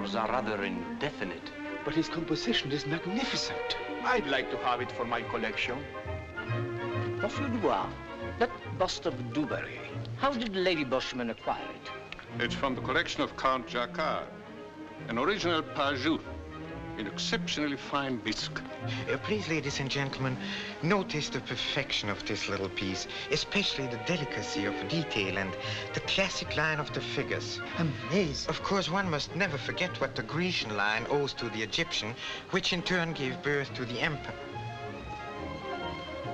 orders are rather indefinite. But his composition is magnificent. I'd like to have it for my collection. Monsieur Dubois, that bust of Dubarry, how did Lady Bushman acquire it? It's from the collection of Count Jacquard, an original Pajou, an exceptionally fine bisque. Please, ladies and gentlemen, notice the perfection of this little piece, especially the delicacy of detail and the classic line of the figures. Amazing. Of course, one must never forget what the Grecian line owes to the Egyptian, which in turn gave birth to the empire.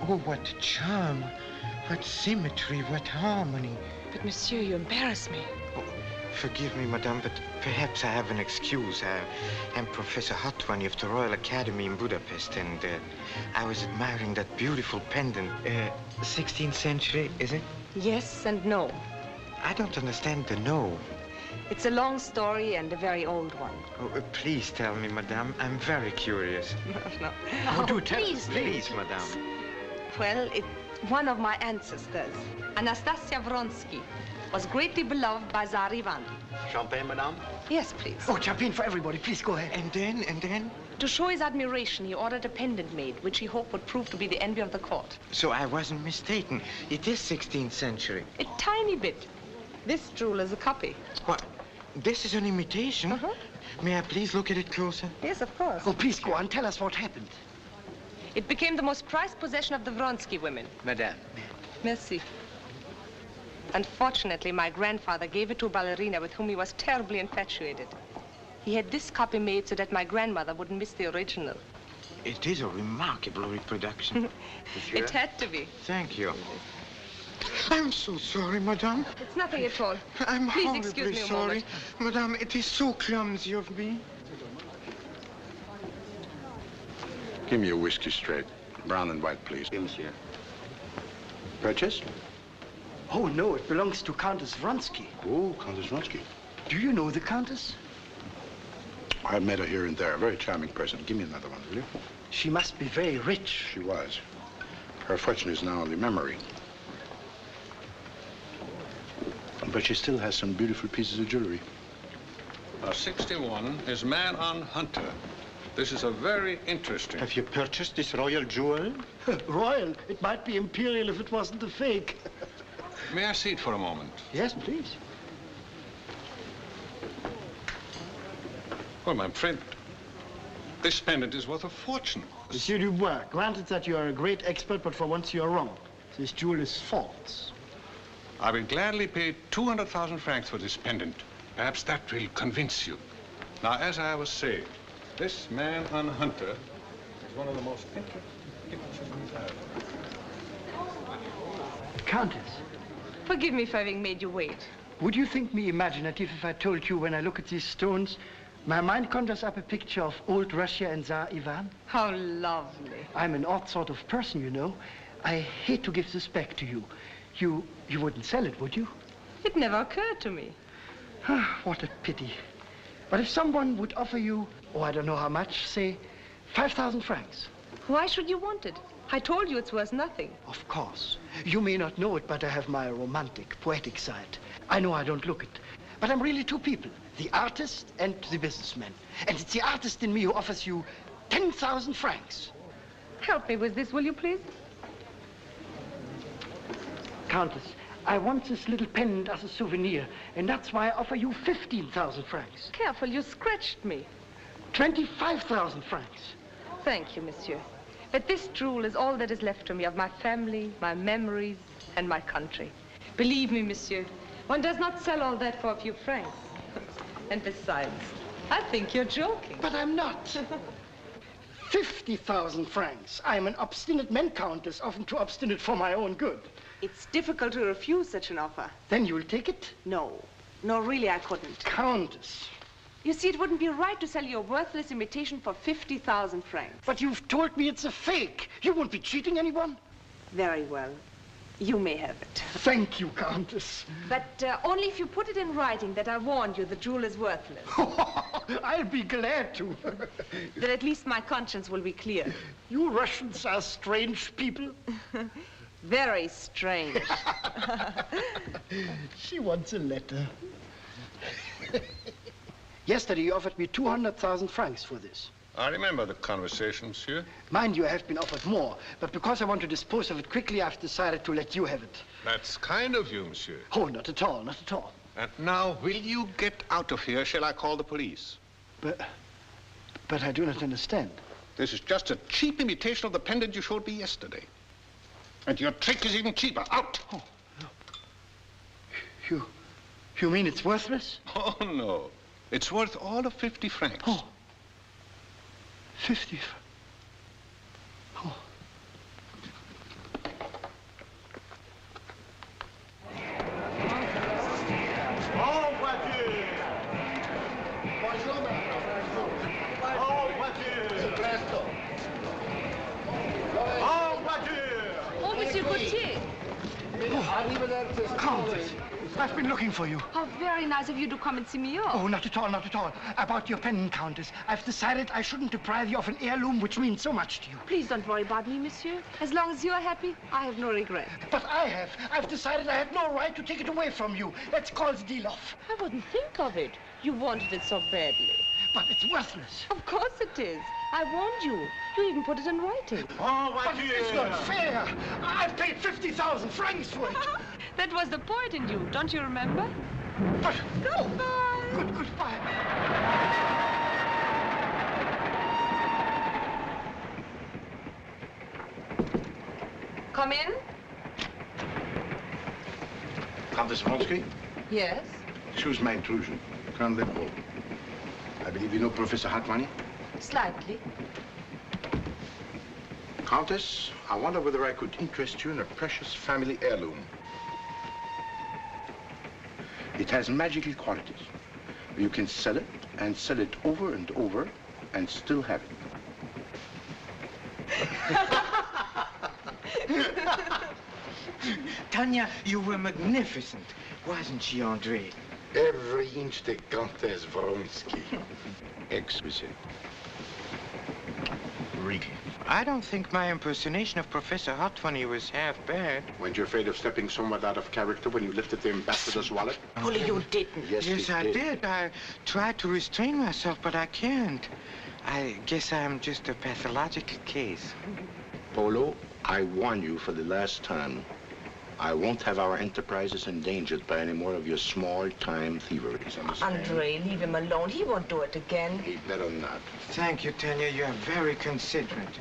Oh, what charm, what symmetry, what harmony. But, monsieur, you embarrass me. Oh, forgive me, madame, but perhaps I have an excuse. I'm Professor Hotwani of the Royal Academy in Budapest, and I was admiring that beautiful pendant. 16th century, is it? Yes and no. I don't understand the no. It's a long story and a very old one. Oh, please tell me, madame. I'm very curious. No. Oh, do tell please, us, Please, madame. Well, it's one of my ancestors, Anastasia Vronsky, was greatly beloved by Tsar Ivan. Champagne, madame? Yes, please. Oh, champagne for everybody. Please go ahead. And then? To show his admiration, he ordered a pendant made, which he hoped would prove to be the envy of the court. So I wasn't mistaken. It is 16th century. A tiny bit. This jewel is a copy. What? This is an imitation? Uh-huh. May I please look at it closer? Yes, of course. Oh, please go on. Tell us what happened. It became the most prized possession of the Vronsky women. Madame. Merci. Unfortunately, my grandfather gave it to a ballerina with whom he was terribly infatuated. He had this copy made so that my grandmother wouldn't miss the original. It is a remarkable reproduction. It had to be. Thank you. I'm so sorry, madame. It's nothing at all. I'm Please horribly excuse me a sorry. moment. Madame, it is so clumsy of me. Give me a whiskey straight. Brown and white, please. Oui, monsieur. Purchase? Oh, no, it belongs to Countess Vronsky. Oh, Countess Vronsky. Do you know the Countess? I've met her here and there. A very charming person. Give me another one, will you? She must be very rich. She was. Her fortune is now only memory. But she still has some beautiful pieces of jewelry. 61 is Man on Hunter. This is a very interesting... Have you purchased this royal jewel? Royal. It might be imperial if it wasn't a fake. May I see it for a moment? Yes, please. Well, my friend, this pendant is worth a fortune. Monsieur Dubois, granted that you are a great expert, but for once you are wrong. This jewel is false. I will gladly pay 200,000 francs for this pendant. Perhaps that will convince you. Now, as I was saying, this Man on Hunter is one of the most interesting pictures we have. Countess, Forgive me for having made you wait. would you think me imaginative if I told you when I look at these stones, my mind conjures up a picture of old Russia and Tsar Ivan? How lovely. I'm an odd sort of person, you know. I hate to give this back to you. You wouldn't sell it, would you? It never occurred to me. What a pity. But if someone would offer you, oh, I don't know how much, say, 5,000 francs. Why should you want it? I told you it's worth nothing. Of course. You may not know it, but I have my romantic, poetic side. I know I don't look it. But I'm really two people, the artist and the businessman. And it's the artist in me who offers you 10,000 francs. Help me with this, will you, please? Countess, I want this little pendant as a souvenir, and that's why I offer you 15,000 francs. Careful, you scratched me. 25,000 francs. Thank you, monsieur. But this jewel is all that is left to me of my family, my memories, and my country. Believe me, monsieur, one does not sell all that for a few francs. And besides, I think you're joking. But I'm not. 50,000 francs. I'm an obstinate man, Countess, often too obstinate for my own good. It's difficult to refuse such an offer. Then you'll take it? No. No, really, I couldn't. Countess. You see, it wouldn't be right to sell you a worthless imitation for 50,000 francs. But you've told me it's a fake. You won't be cheating anyone? Very well. You may have it. Thank you, Countess. But only if you put it in writing that I warned you the jewel is worthless. I'll be glad to. Then at least my conscience will be clear. You Russians are strange people. Very strange. She wants a letter. Yesterday you offered me 200,000 francs for this. I remember the conversation, monsieur. Mind you, I have been offered more, but because I want to dispose of it quickly, I've decided to let you have it. That's kind of you, monsieur. Oh, not at all, not at all. And now, will you get out of here? Shall I call the police? But I do not understand. This is just a cheap imitation of the pendant you showed me yesterday. And your trick is even cheaper. Out! Oh, no. You mean it's worthless? Oh, no. It's worth all of 50 francs. Oh. 50. Oh. En voiture! Bonjour, en voiture! Presto! En voiture! Oh, Monsieur Gauthier. Countess, I've been looking for you. How very nice of you to come and see me off. Oh, not at all, not at all. About your pendant, Countess. I've decided I shouldn't deprive you of an heirloom which means so much to you. Please don't worry about me, monsieur. As long as you are happy, I have no regret. But I have. I've decided I have no right to take it away from you. Let's call the deal off. I wouldn't think of it. You wanted it so badly. But it's worthless. Of course it is. I warned you. You even put it in writing. En But it's voiture! not fair. I've paid 50,000 francs for it. That was the point in you, don't you remember? But Goodbye. goodbye. Come in. Countess Vronsky, Yes. excuse my intrusion. Colonel Desormeaux. I believe you know Professor Hartwani. Slightly. Countess, I wonder whether I could interest you in a precious family heirloom. It has magical qualities. You can sell it and sell it over and over and still have it. Tanya, you were magnificent. Wasn't she, Andre? Every inch the Countess Vronsky. Exquisite. Really. I don't think my impersonation of Professor Hartwani was half bad. Weren't you afraid of stepping somewhat out of character when you lifted the ambassador's wallet? Polo, you didn't. Yes, I did. I tried to restrain myself, but I can't. I guess I'm just a pathological case. Polo, I warn you for the last time. I won't have our enterprises endangered by any more of your small-time thieveries. Understand? Andre, leave him alone. He won't do it again. He'd better not. Thank you, Tanya. You are very considerate.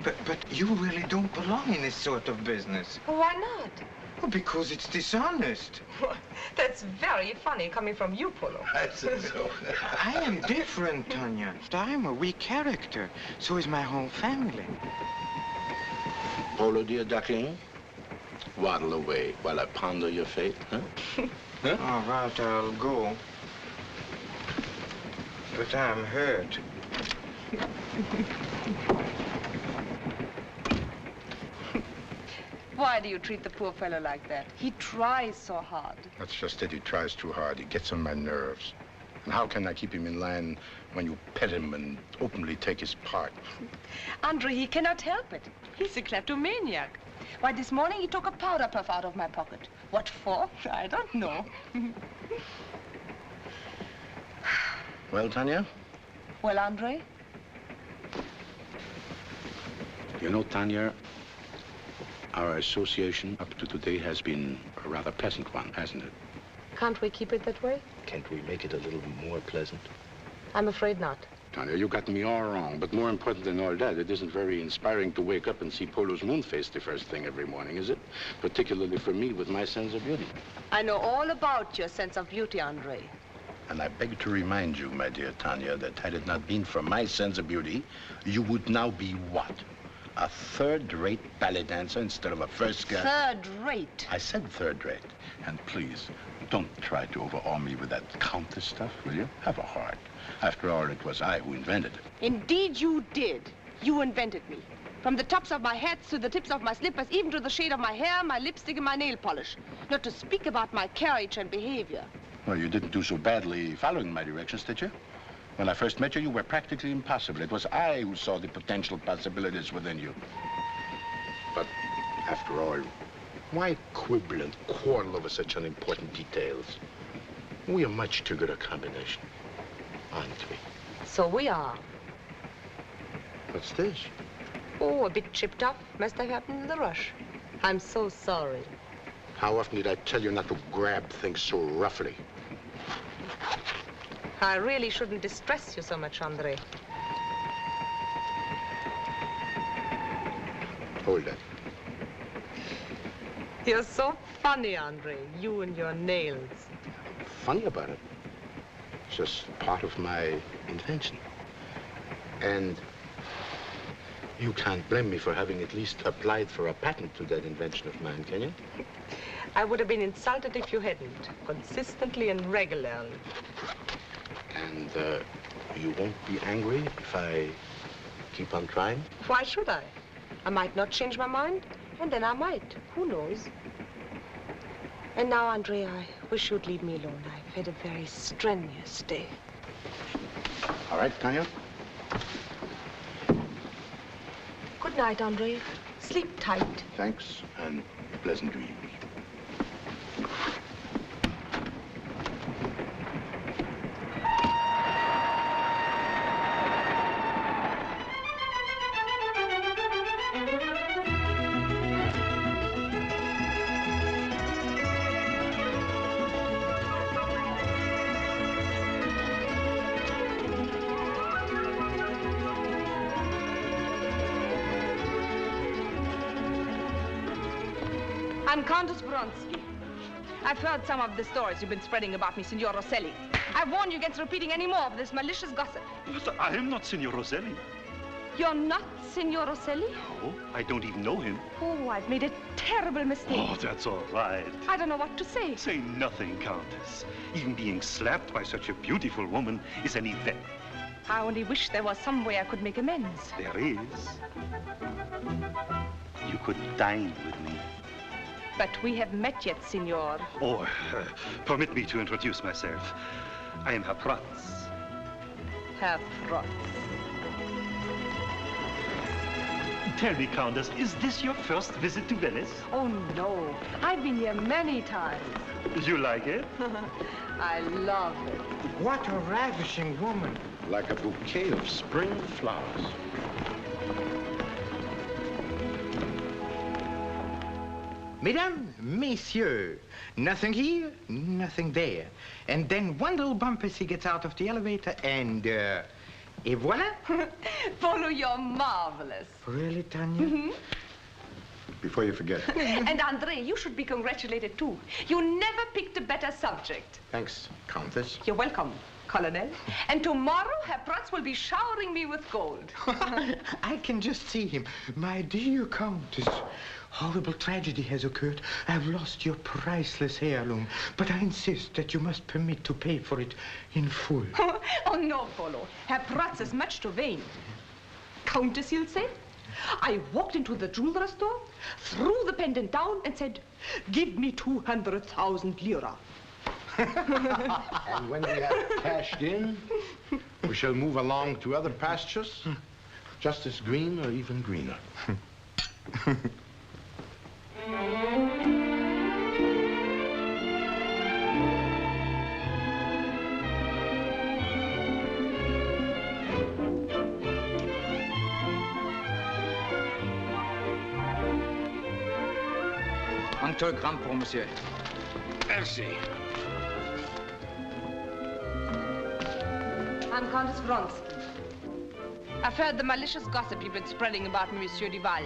But you really don't belong in this sort of business. Why not? Well, because it's dishonest. That's very funny coming from you, Polo. I said so. I am different, Tanya. I'm a weak character. So is my whole family. Polo, dear duckling, waddle away while I ponder your fate, huh? Huh? All right, I'll go. But I'm hurt. Why do you treat the poor fellow like that? He tries so hard. That's just it. He tries too hard. He gets on my nerves. And how can I keep him in line when you pet him and openly take his part? Andre, he cannot help it. He's a kleptomaniac. Why, this morning he took a powder puff out of my pocket. What for? I don't know. Well, Tanya? Well, Andre? You know, Tanya, our association up to today has been a rather pleasant one, hasn't it? Can't we keep it that way? Can't we make it a little more pleasant? I'm afraid not. Tanya, you got me all wrong. But more important than all that, it isn't very inspiring to wake up and see Polo's moon face the first thing every morning, is it? Particularly for me with my sense of beauty. I know all about your sense of beauty, Andre. And I beg to remind you, my dear Tanya, that had it not been for my sense of beauty, you would now be what? A third-rate ballet dancer instead of a first-class... Third-rate. I said third-rate. And please, don't try to overawe me with that Countess stuff, will you? Have a heart. After all, it was I who invented it. Indeed you did. You invented me. From the tops of my hats to the tips of my slippers, even to the shade of my hair, my lipstick, and my nail polish. Not to speak about my carriage and behavior. Well, you didn't do so badly following my directions, did you? When I first met you, you were practically impossible. It was I who saw the potential possibilities within you. But after all, why quibble and quarrel over such unimportant details? We are much too good a combination. aren't we? So we are. What's this? Oh, a bit chipped up. Must have happened in the rush. I'm so sorry. How often did I tell you not to grab things so roughly? I really shouldn't distress you so much, Andre. Hold that. You're so funny, Andre. You and your nails. Funny about it. It's just part of my invention. And you can't blame me for having at least applied for a patent to that invention of mine, can you? I would have been insulted if you hadn't. Consistently and regularly. And you won't be angry if I keep on trying? Why should I? I might not change my mind, and then I might. Who knows? And now, Andre, I wish you'd leave me alone. I've had a very strenuous day. All right, Tanya. Good night, Andre. Sleep tight. Thanks, and pleasant dreams. I'm Countess Vronsky. I've heard some of the stories you've been spreading about me, Signor Rosselli. I've warned you against repeating any more of this malicious gossip. But I am not Signor Rosselli. You're not Signor Rosselli? No, I don't even know him. Oh, I've made a terrible mistake. Oh, that's all right. I don't know what to say. Say nothing, Countess. Even being slapped by such a beautiful woman is an event. I only wish there was some way I could make amends. There is. You could dine with me. But we have met yet, Signor. Oh, permit me to introduce myself. I am Herr Protz. Herr Protz. Tell me, Countess, is this your first visit to Venice? Oh, no. I've been here many times. You like it? I love it. What a ravishing woman. Like a bouquet of spring flowers. Mesdames, messieurs, nothing here, nothing there. And then one little bump as he gets out of the elevator and, et voila. Polo, you're marvelous. Really, Tanya? Mm-hmm. Before you forget. And Andre, you should be congratulated, too. You never picked a better subject. Thanks, Countess. You're welcome, Colonel. And tomorrow, Herr Protz will be showering me with gold. I can just see him. My dear Countess, horrible tragedy has occurred. I've lost your priceless heirloom, but I insist that you must permit to pay for it in full. Oh, no, Polo. Herr Protz is much too vain. Countess, you'll say? I walked into the jeweler store, threw the pendant down, and said, "Give me 200,000 lira." And when we have cashed in, we shall move along to other pastures, just as green or even greener. Un telegram pour monsieur. Merci. I'm Countess Vronsky. I've heard the malicious gossip you've been spreading about me, Monsieur Duval.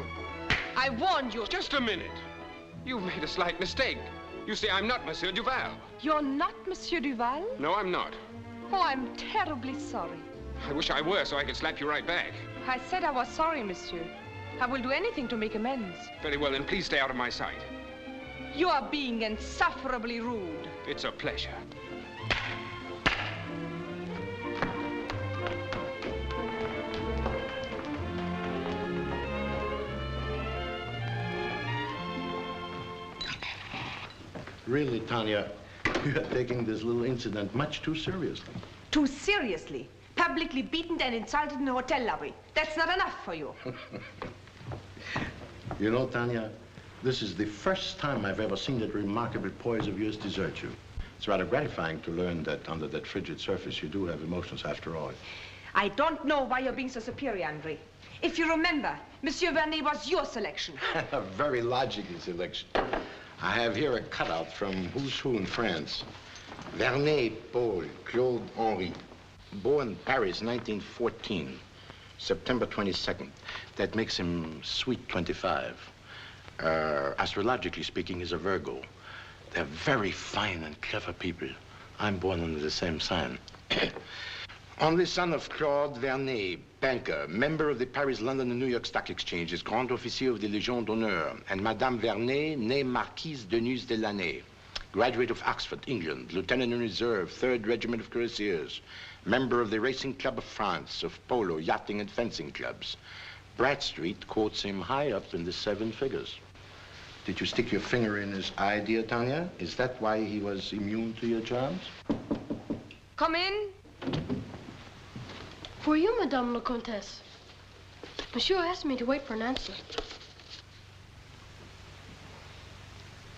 I warned you. Just a minute. You've made a slight mistake. You see, I'm not Monsieur Duval. You're not Monsieur Duval? No, I'm not. Oh, I'm terribly sorry. I wish I were so I could slap you right back. I said I was sorry, monsieur. I will do anything to make amends. Very well, then please stay out of my sight. You are being insufferably rude. It's a pleasure. Really, Tanya, you are taking this little incident much too seriously. Too seriously? Publicly beaten and insulted in a hotel lobby. That's not enough for you. You know, Tanya, this is the first time I've ever seen that remarkable poise of yours desert you. It's rather gratifying to learn that under that frigid surface you do have emotions after all. I don't know why you're being so superior, Andre. If you remember, Monsieur Vernet was your selection. A very logical selection. I have here a cutout from Who's Who in France. Vernet, Paul, Claude Henri. Born Paris, 1914. September 22nd. That makes him sweet 25. Astrologically speaking, he's a Virgo. They're very fine and clever people. I'm born under the same sign. Only son of Claude Vernet, banker, member of the Paris, London, and New York Stock Exchanges, Grand Officier of the Légion d'Honneur, and Madame Vernet, née Marquise Denise de Lannay, graduate of Oxford, England, Lieutenant in Reserve, 3rd Regiment of Cuirassiers, member of the Racing Club of France, of Polo, yachting, and fencing clubs. Bradstreet quotes him high up in the 7 figures. Did you stick your finger in his eye, dear Tanya? Is that why he was immune to your charms? Come in. For you, Madame la Comtesse. Monsieur asked me to wait for an answer.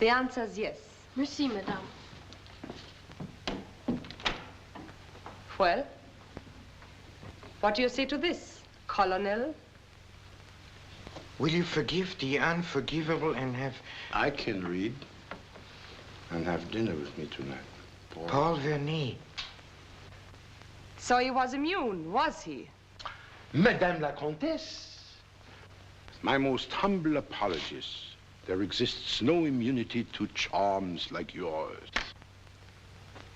The answer's yes. Merci, Madame. Well, what do you say to this, Colonel? Will you forgive the unforgivable and have... I can read and have dinner with me tonight. Paul Vernet. So he was immune, was he? Madame la Comtesse. My most humble apologies. There exists no immunity to charms like yours.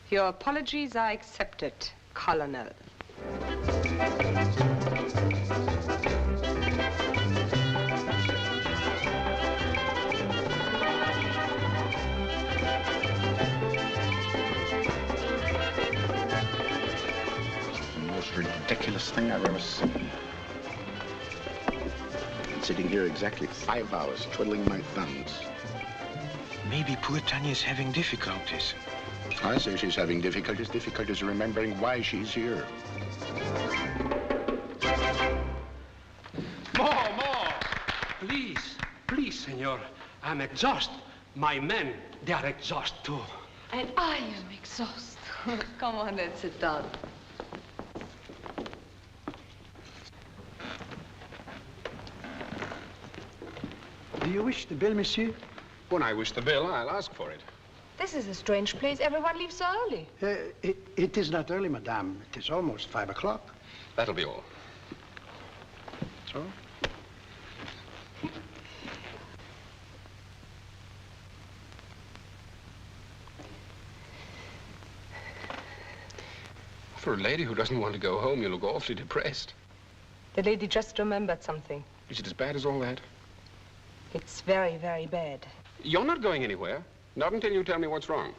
Your apologies are accepted, Colonel. Ridiculous thing I've ever seen. I'm sitting here exactly 5 hours, twiddling my thumbs. Maybe poor Tanya's having difficulties. I say she's having difficulties remembering why she's here. More! Please, senor. I'm exhausted. My men, they are exhausted too. And I am exhausted. Come on, let's sit down. Do you wish the bill, monsieur? When I wish the bill, I'll ask for it. This is a strange place. Everyone leaves so early. It is not early, madame. It is almost 5 o'clock. That'll be all. So? For a lady who doesn't want to go home, you look awfully depressed. The lady just remembered something. Is it as bad as all that? It's very, very bad. You're not going anywhere. Not until you tell me what's wrong.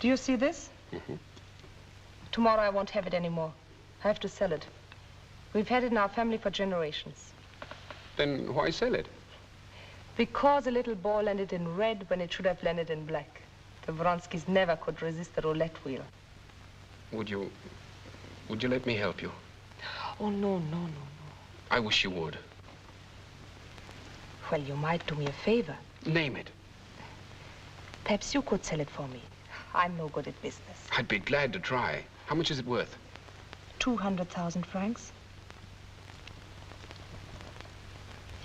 Do you see this? Mm-hmm. Tomorrow I won't have it anymore. I have to sell it. We've had it in our family for generations. Then why sell it? Because a little ball landed in red when it should have landed in black. The Vronskys never could resist the roulette wheel. Would you let me help you? Oh, no. I wish you would. Well, you might do me a favor. Name it. Perhaps you could sell it for me. I'm no good at business. I'd be glad to try. How much is it worth? 200,000 francs.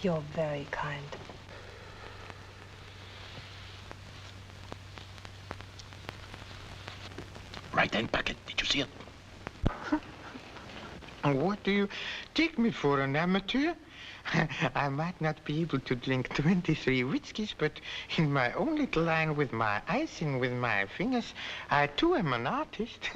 You're very kind. Right-hand pocket. Did you see it? What do you take me for, an amateur? I might not be able to drink 23 whiskeys, but in my own little line with my icing with my fingers, I too am an artist.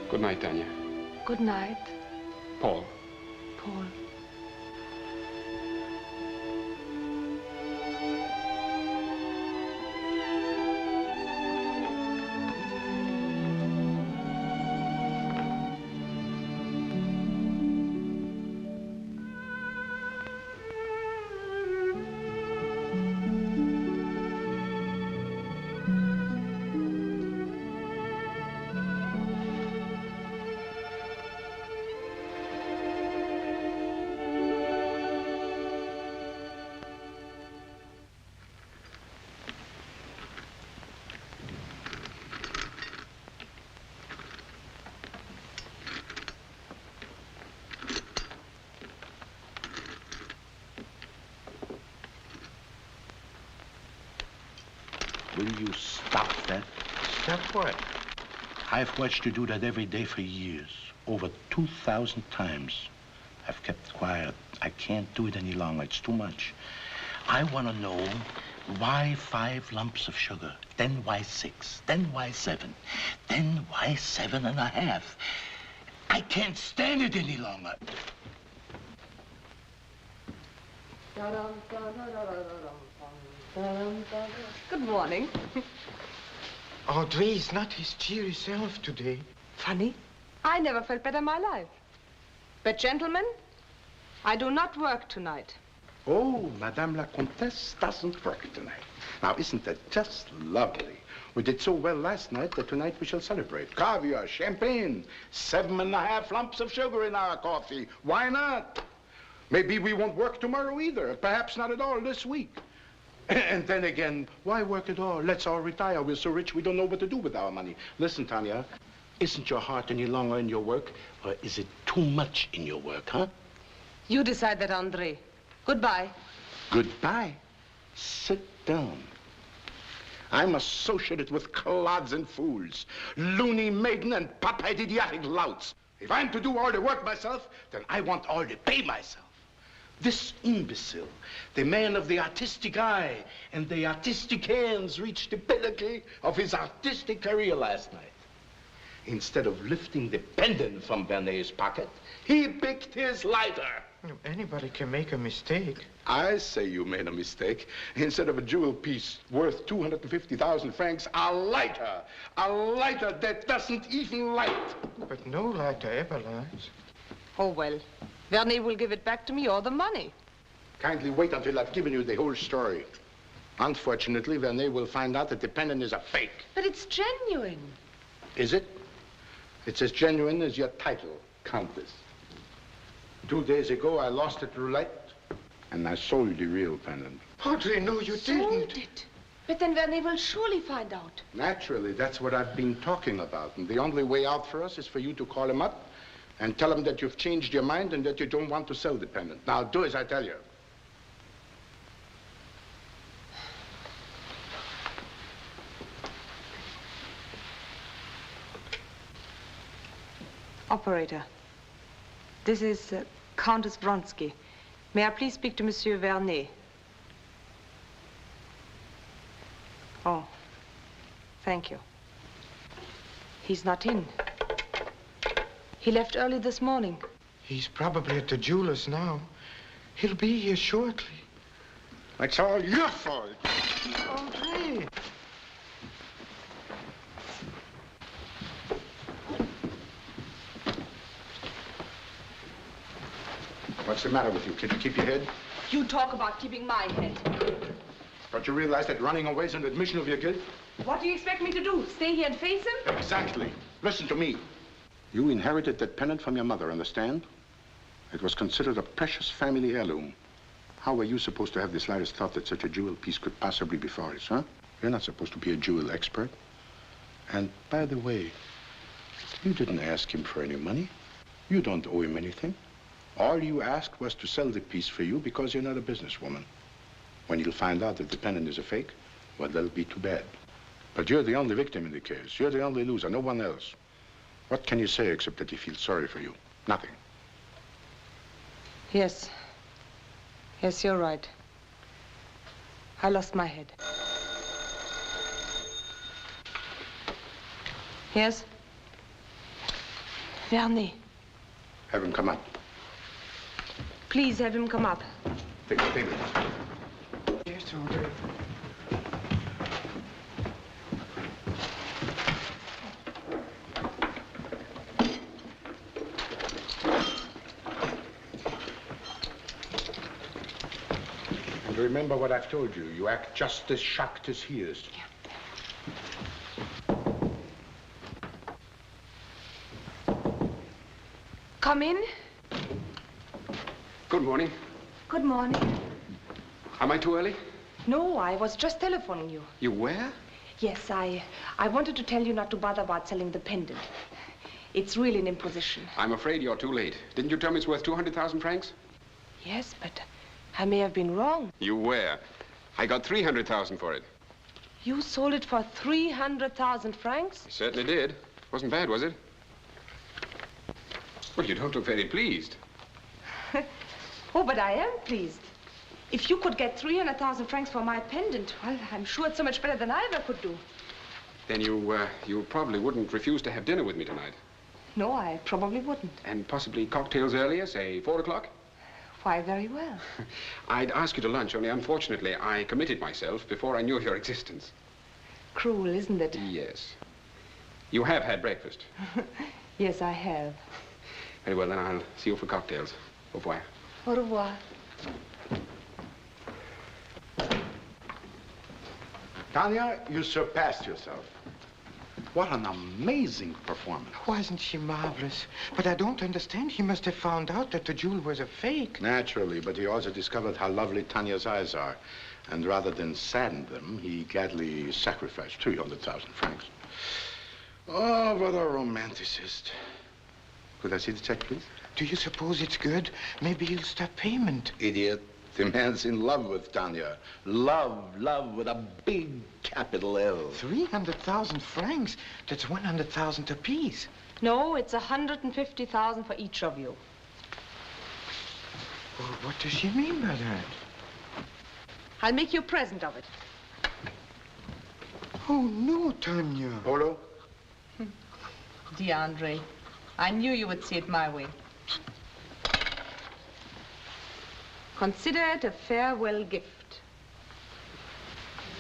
Good night, Tanya. Good night. Paul. Paul. Will you stop that? Stop what? I've watched you do that every day for years. Over 2,000 times. I've kept quiet. I can't do it any longer. It's too much. I want to know why 5 lumps of sugar? Then why 6? Then why 7? Then why 7.5? I can't stand it any longer. Good morning. Andre is not his cheery self today. Funny. I never felt better in my life. But gentlemen, I do not work tonight. Oh, Madame la Comtesse doesn't work tonight. Now, isn't that just lovely? We did so well last night that tonight we shall celebrate. Caviar, champagne, 7.5 lumps of sugar in our coffee. Why not? Maybe we won't work tomorrow either. Perhaps not at all this week. And then again, why work at all? Let's all retire. We're so rich we don't know what to do with our money. Listen, Tanya, isn't your heart any longer in your work? Or is it too much in your work, huh? You decide that, Andre. Goodbye. Goodbye. Sit down. I'm associated with clods and fools, loony maiden and pop-head idiotic louts. If I'm to do all the work myself, then I want all the pay myself. This imbecile, the man of the artistic eye and the artistic hands, reached the pinnacle of his artistic career last night. Instead of lifting the pendant from Vernet's pocket, he picked his lighter. Anybody can make a mistake. I say you made a mistake. Instead of a jewel piece worth 250,000 francs, a lighter that doesn't even light. But no lighter ever lights. Oh, well, Vernet will give it back to me or the money. Kindly wait until I've given you the whole story. Unfortunately, Vernet will find out that the pendant is a fake. But it's genuine. Is it? It's as genuine as your title, Countess. 2 days ago, I lost at roulette, and I sold the real pendant. Andre, no, you Sold didn't. it. But then Vernet will surely find out. Naturally, that's what I've been talking about. And the only way out for us is for you to call him up and tell him that you've changed your mind and that you don't want to sell the pendant. Now, do as I tell you. Operator, this is Countess Vronsky. May I please speak to Monsieur Vernet? Oh, thank you. He's not in. He left early this morning. He's probably at the jeweler's now. He'll be here shortly. It's all your fault. Andre! What's the matter with you? Can you keep your head? You talk about keeping my head. Don't you realize that running away is an admission of your guilt? What do you expect me to do? Stay here and face him? Exactly. Listen to me. You inherited that pendant from your mother, understand? It was considered a precious family heirloom. How were you supposed to have the slightest thought that such a jewel piece could possibly be false, huh? You're not supposed to be a jewel expert. And by the way, you didn't ask him for any money. You don't owe him anything. All you asked was to sell the piece for you because you're not a businesswoman. When you'll find out that the pendant is a fake, well, that'll be too bad. But you're the only victim in the case. You're the only loser, no one else. What can you say except that he feels sorry for you? Nothing. Yes. Yes, you're right. I lost my head. Yes? Vernet. Have him come up. Please have him come up. Take the table. Yes, Andre. And remember what I've told you. You act just as shocked as he is. Come in. Good morning. Good morning. Am I too early? No, I was just telephoning you. You were? Yes, I wanted to tell you not to bother about selling the pendant. It's really an imposition. I'm afraid you're too late. Didn't you tell me it's worth 200,000 francs? Yes, but I may have been wrong. You were. I got 300,000 for it. You sold it for 300,000 francs? I certainly did. Wasn't bad, was it? Well, you don't look very pleased. Oh, but I am pleased. If you could get 300,000 francs for my pendant, well, I'm sure it's so much better than I ever could do. Then you probably wouldn't refuse to have dinner with me tonight. No, I probably wouldn't. And possibly cocktails earlier, say 4 o'clock? Why, very well. I'd ask you to lunch, only unfortunately I committed myself before I knew of your existence. Cruel, isn't it? Yes. You have had breakfast? Yes, I have. Very well, then I'll see you for cocktails. Au revoir. Au revoir. Tanya, you surpassed yourself. What an amazing performance. Wasn't she marvelous? But I don't understand. He must have found out that the jewel was a fake. Naturally, but he also discovered how lovely Tanya's eyes are. And rather than sadden them, he gladly sacrificed 300,000 francs. Oh, what a romanticist. Could I see the check, please? Do you suppose it's good? Maybe he'll stop payment. Idiot. The man's in love with Tanya. Love with a big capital L. 300,000 francs? That's 100,000 apiece. No, it's 150,000 for each of you. Well, what does she mean by that? I'll make you a present of it. Oh, no, Tanya. Polo? Dear Andre, I knew you would see it my way. Consider it a farewell gift.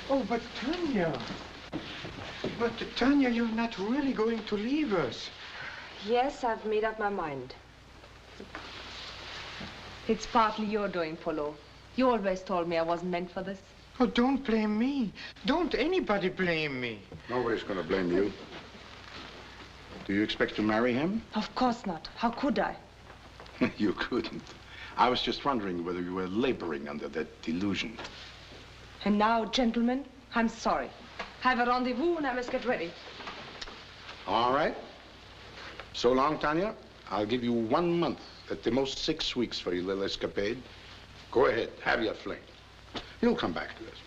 Oh, but Tanya. But Tanya, you're not really going to leave us. Yes, I've made up my mind. It's partly your doing, Polo. You always told me I wasn't meant for this. Oh, don't blame me. Don't anybody blame me. Nobody's going to blame you. Do you expect to marry him? Of course not. How could I? You couldn't. I was just wondering whether you were laboring under that delusion. And now, gentlemen, I'm sorry. I have a rendezvous and I must get ready. All right. So long, Tanya. I'll give you 1 month, at the most 6 weeks for your little escapade. Go ahead, have your fling. You'll come back to us.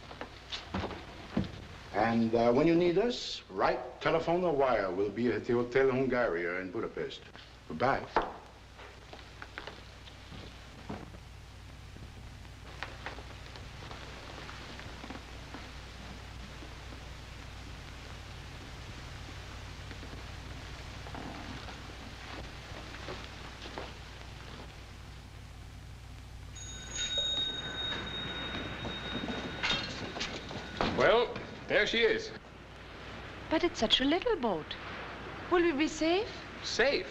And when you need us, write, telephone, or wire. We'll be at the Hotel Hungaria in Budapest. Goodbye. Well, there she is. But it's such a little boat. Will we be safe? Safe?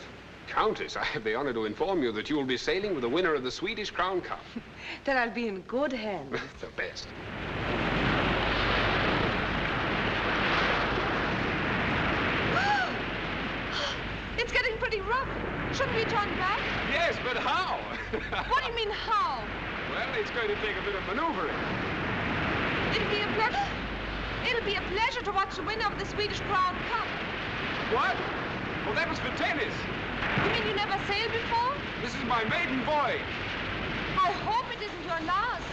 Countess, I have the honor to inform you that you will be sailing with the winner of the Swedish Crown Cup. Then I'll be in good hands. The best. It's getting pretty rough. Shouldn't we turn back? Yes, but how? What do you mean, how? Well, it's going to take a bit of maneuvering. It'll be a pleasure. It'll be a pleasure to watch the winner of the Swedish Crown Cup. What? Well, that was for tennis. You mean you never sailed before? This is my maiden voyage. I hope it isn't your last.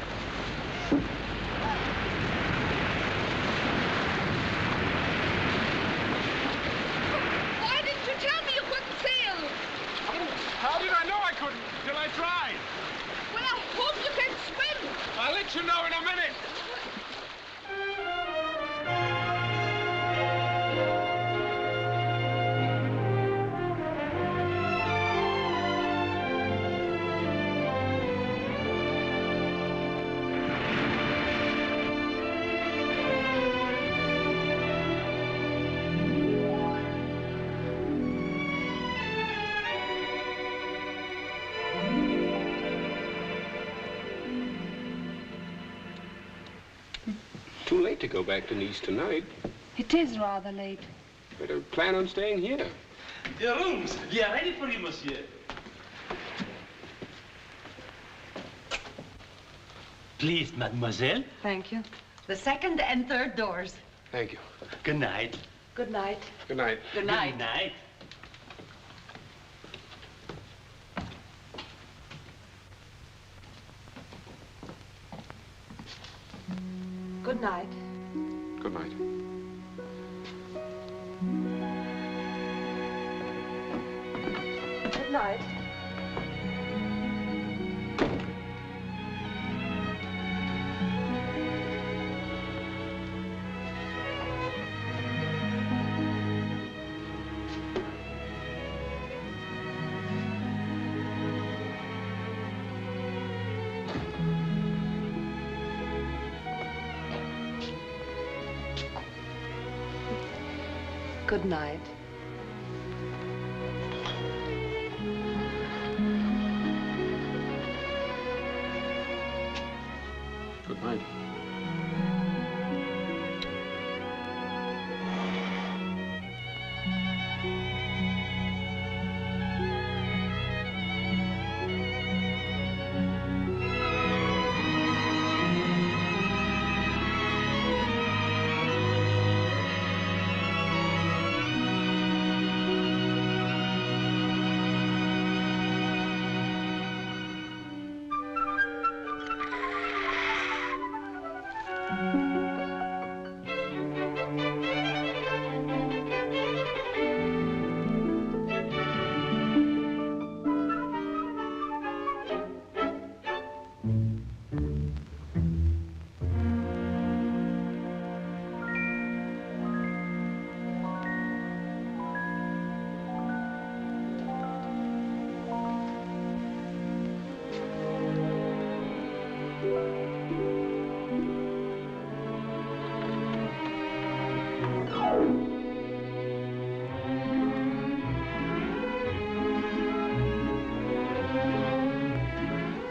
Why didn't you tell me you couldn't sail? How did I know I couldn't till I tried? Well, I hope you can swim. I'll let you know in a minute. Too late to go back to Nice tonight. It is rather late. Better plan on staying here. The rooms, we are ready for you, monsieur. Please, mademoiselle. Thank you. The second and third doors. Thank you. Good night. Good night. Good night. Good night. Good night. Good night. Good night. Good night. Good night. Good night.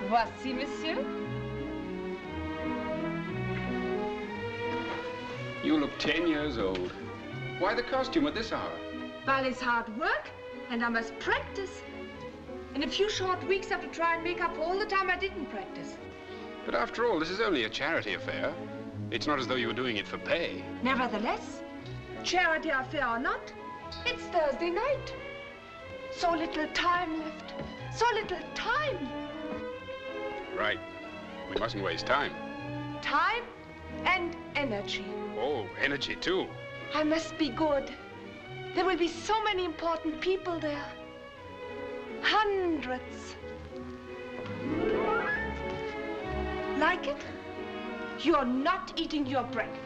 Voici, monsieur. You look 10 years old. Why the costume at this hour? Ballet's hard work, and I must practice. In a few short weeks, I have to try and make up for all the time I didn't practice. But after all, this is only a charity affair. It's not as though you were doing it for pay. Nevertheless, charity affair or not, it's Thursday night. So little time left. So little time. Right. We mustn't waste time. Time and energy. Oh, energy too. I must be good. There will be so many important people there. Hundreds. Like it? You're not eating your breakfast.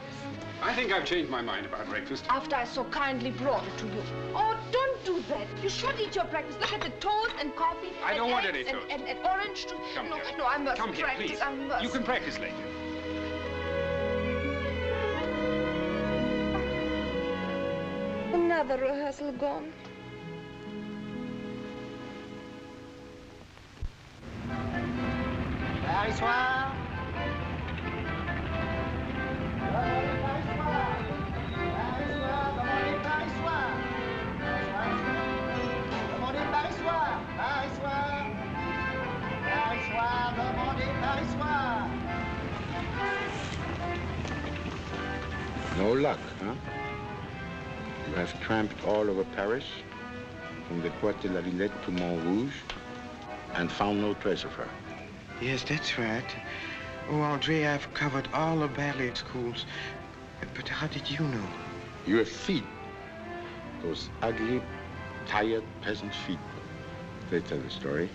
I think I've changed my mind about breakfast. After I so kindly brought it to you. Oh, don't do that. You should eat your breakfast. Look at the toast and coffee. I don't want any toast. And orange juice. Come no, here. No, I must Come practice. here, please. I must. You can practice later. Another rehearsal gone. Paris soir. No luck, huh? You have tramped all over Paris, from the Porte de la Villette to Montrouge, and found no trace of her. Yes, that's right. Oh, Andre, I've covered all the ballet schools. But how did you know? Your feet, those ugly, tired peasant feet, they tell the story.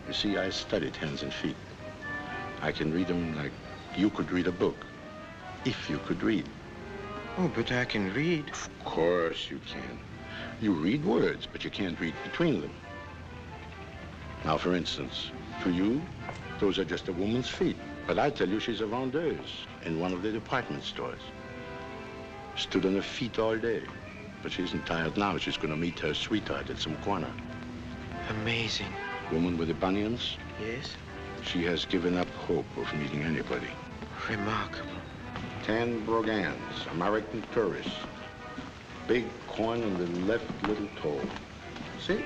You see, I studied hands and feet. I can read them like you could read a book, if you could read. Oh, but I can read. Of course you can. You read words, but you can't read between them. Now, for instance, to you, those are just a woman's feet. But I tell you she's a vendeuse in one of the department stores. Stood on her feet all day. But she isn't tired now. She's going to meet her sweetheart at some corner. Amazing. Woman with the bunions? Yes? She has given up hope of meeting anybody. Remarkable. 10 brogans, American tourists. Big corn in the left little toe. See?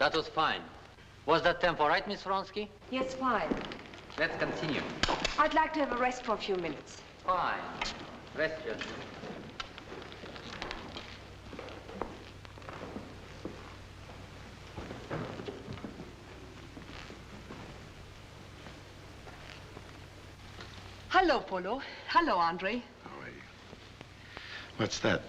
That was fine. Was that tempo right, Miss Vronsky? Yes, fine. Let's continue. I'd like to have a rest for a few minutes. Fine. Rest yourself. Hello, Polo. Hello, Andre. How are you? What's that?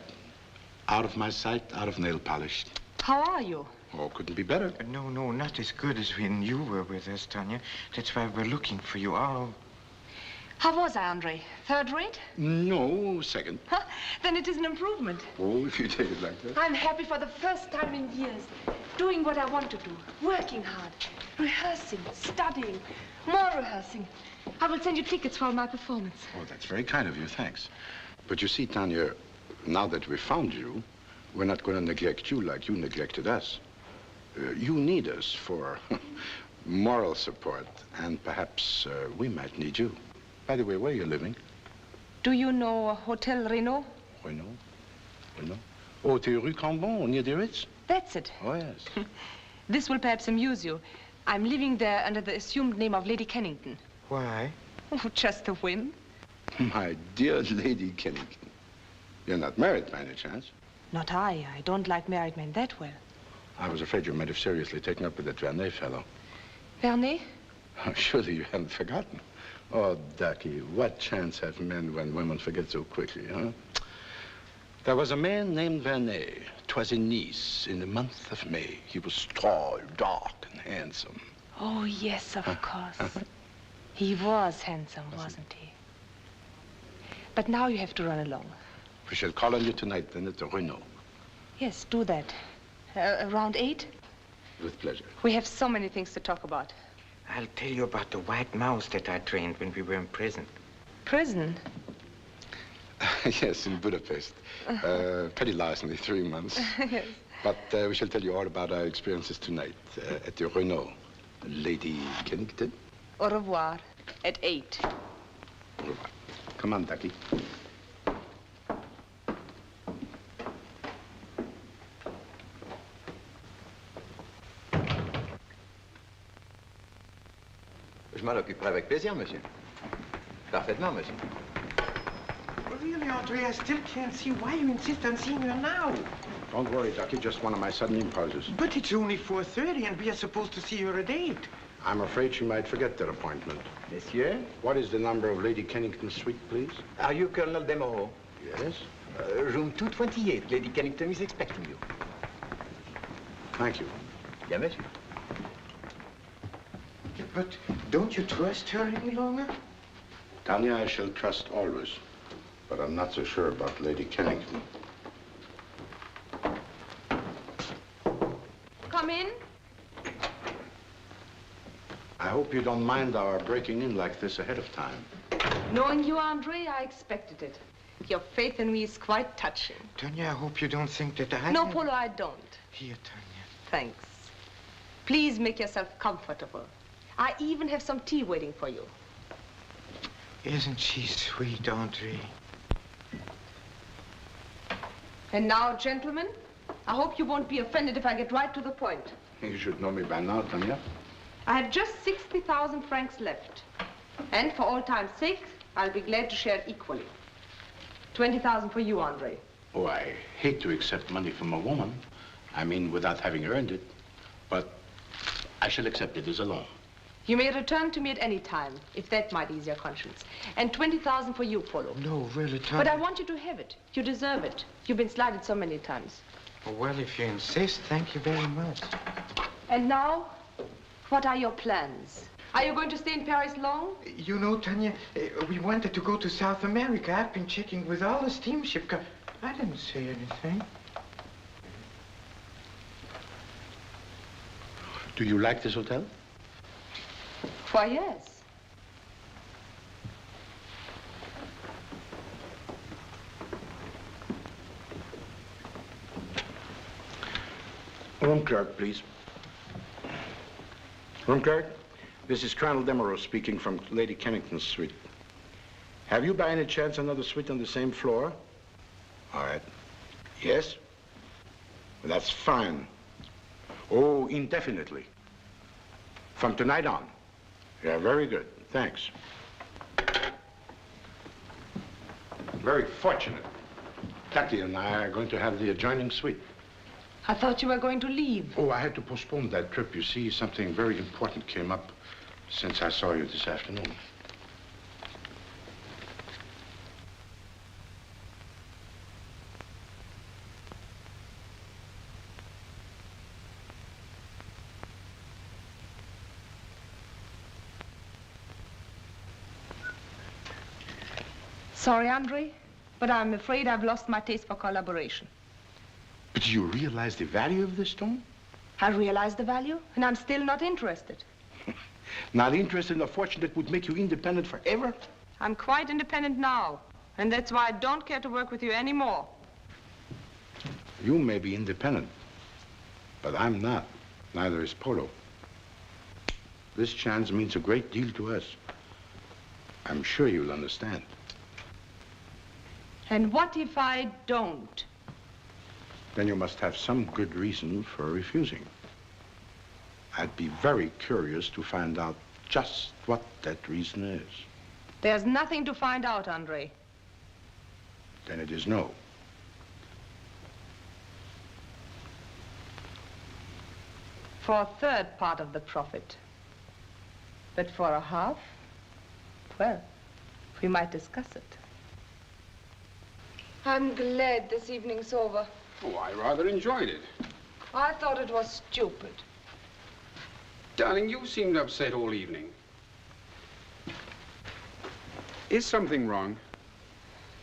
Out of my sight, out of nail polish. How are you? Oh, couldn't be better. No, not as good as when you were with us, Tanya. That's why we're looking for you all. How was I, Andre? Third rate? No, second. Huh? Then it is an improvement. Oh, if you take it like that. I'm happy for the first time in years. Doing what I want to do. Working hard. Rehearsing. Studying. More rehearsing. I will send you tickets for my performance. Oh, that's very kind of you. Thanks. But you see, Tanya, now that we've found you, we're not going to neglect you like you neglected us. You need us for moral support, and perhaps we might need you. By the way, where are you living? Do you know Hotel Renault? Renault? Renault? Oh, the Rue Cambon, near the Ritz? That's it. Oh, yes. This will perhaps amuse you. I'm living there under the assumed name of Lady Kennington. Why? Oh, just a whim. My dear Lady Kennington. You're not married by any chance? Not I. I don't like married men that well. I was afraid you might have seriously taken up with that Vernet fellow. Vernet? Oh, surely you haven't forgotten. Oh, Ducky, what chance have men when women forget so quickly, huh? There was a man named Vernet. 'Twas in Nice, in the month of May. He was tall, dark, and handsome. Oh, yes, of course. He was handsome, wasn't he? But now you have to run along. We shall call on you tonight, then, at the Renault. Yes, do that. Around 8? With pleasure. We have so many things to talk about. I'll tell you about the white mouse that I trained when we were in prison. Prison? Yes, in Budapest. Petty larceny, 3 months. Yes. But we shall tell you all about our experiences tonight at the Renault. Lady Kennington? Au revoir. At 8. Au revoir. Come on, Ducky. Je m'en occuperai avec plaisir, monsieur. Parfaitement, monsieur. Really, Andre, I still can't see why you insist on seeing her now. Don't worry, Ducky. Just one of my sudden impulses. But it's only 4:30 and we are supposed to see her at 8. I'm afraid she might forget that appointment. Monsieur? What is the number of Lady Kennington's suite, please? Are you Colonel Desormeaux? Yes. Room 228. Lady Kennington is expecting you. Thank you. Bien, monsieur. Yeah, but don't you trust her any longer? Tanya, I shall trust always. But I'm not so sure about Lady Kennington. Come in. I hope you don't mind our breaking in like this ahead of time. Knowing you, Andre, I expected it. Your faith in me is quite touching. Tanya, I hope you don't think that I... No, Polo, I don't. Here, Tanya. Thanks. Please make yourself comfortable. I even have some tea waiting for you. Isn't she sweet, Andre? And now, gentlemen, I hope you won't be offended if I get right to the point. You should know me by now, Tanya. I have just 60,000 francs left. And for all time's sake, I'll be glad to share it equally. 20,000 for you, Andre. Oh, I hate to accept money from a woman. I mean, without having earned it. But I shall accept it as a loan. You may return to me at any time, if that might ease your conscience. And 20,000 for you, Polo. No, really, Tanya. But I want you to have it. You deserve it. You've been slighted so many times. Oh, well, if you insist, thank you very much. And now, what are your plans? Are you going to stay in Paris long? You know, Tanya, we wanted to go to South America. I've been checking with all the steamship I didn't say anything. Do you like this hotel? Why, yes. Room clerk, please. Room clerk, this is Colonel Desormeaux speaking from Lady Kennington's suite. Have you by any chance another suite on the same floor? All right. Yes? Well, that's fine. Oh, indefinitely. From tonight on. Yeah, very good. Thanks. Very fortunate. Tati and I are going to have the adjoining suite. I thought you were going to leave. Oh, I had to postpone that trip. You see, something very important came up since I saw you this afternoon. Sorry, Andre, but I'm afraid I've lost my taste for collaboration. But do you realize the value of this stone? I realize the value, and I'm still not interested. Not interested in a fortune that would make you independent forever? I'm quite independent now, and that's why I don't care to work with you anymore. You may be independent, but I'm not. Neither is Polo. This chance means a great deal to us. I'm sure you'll understand. And what if I don't? Then you must have some good reason for refusing. I'd be very curious to find out just what that reason is. There's nothing to find out, Andre. Then it is no. For a third part of the profit. But for a half, well, we might discuss it. I'm glad this evening's over. Oh, I rather enjoyed it. I thought it was stupid. Darling, you seemed upset all evening. Is something wrong?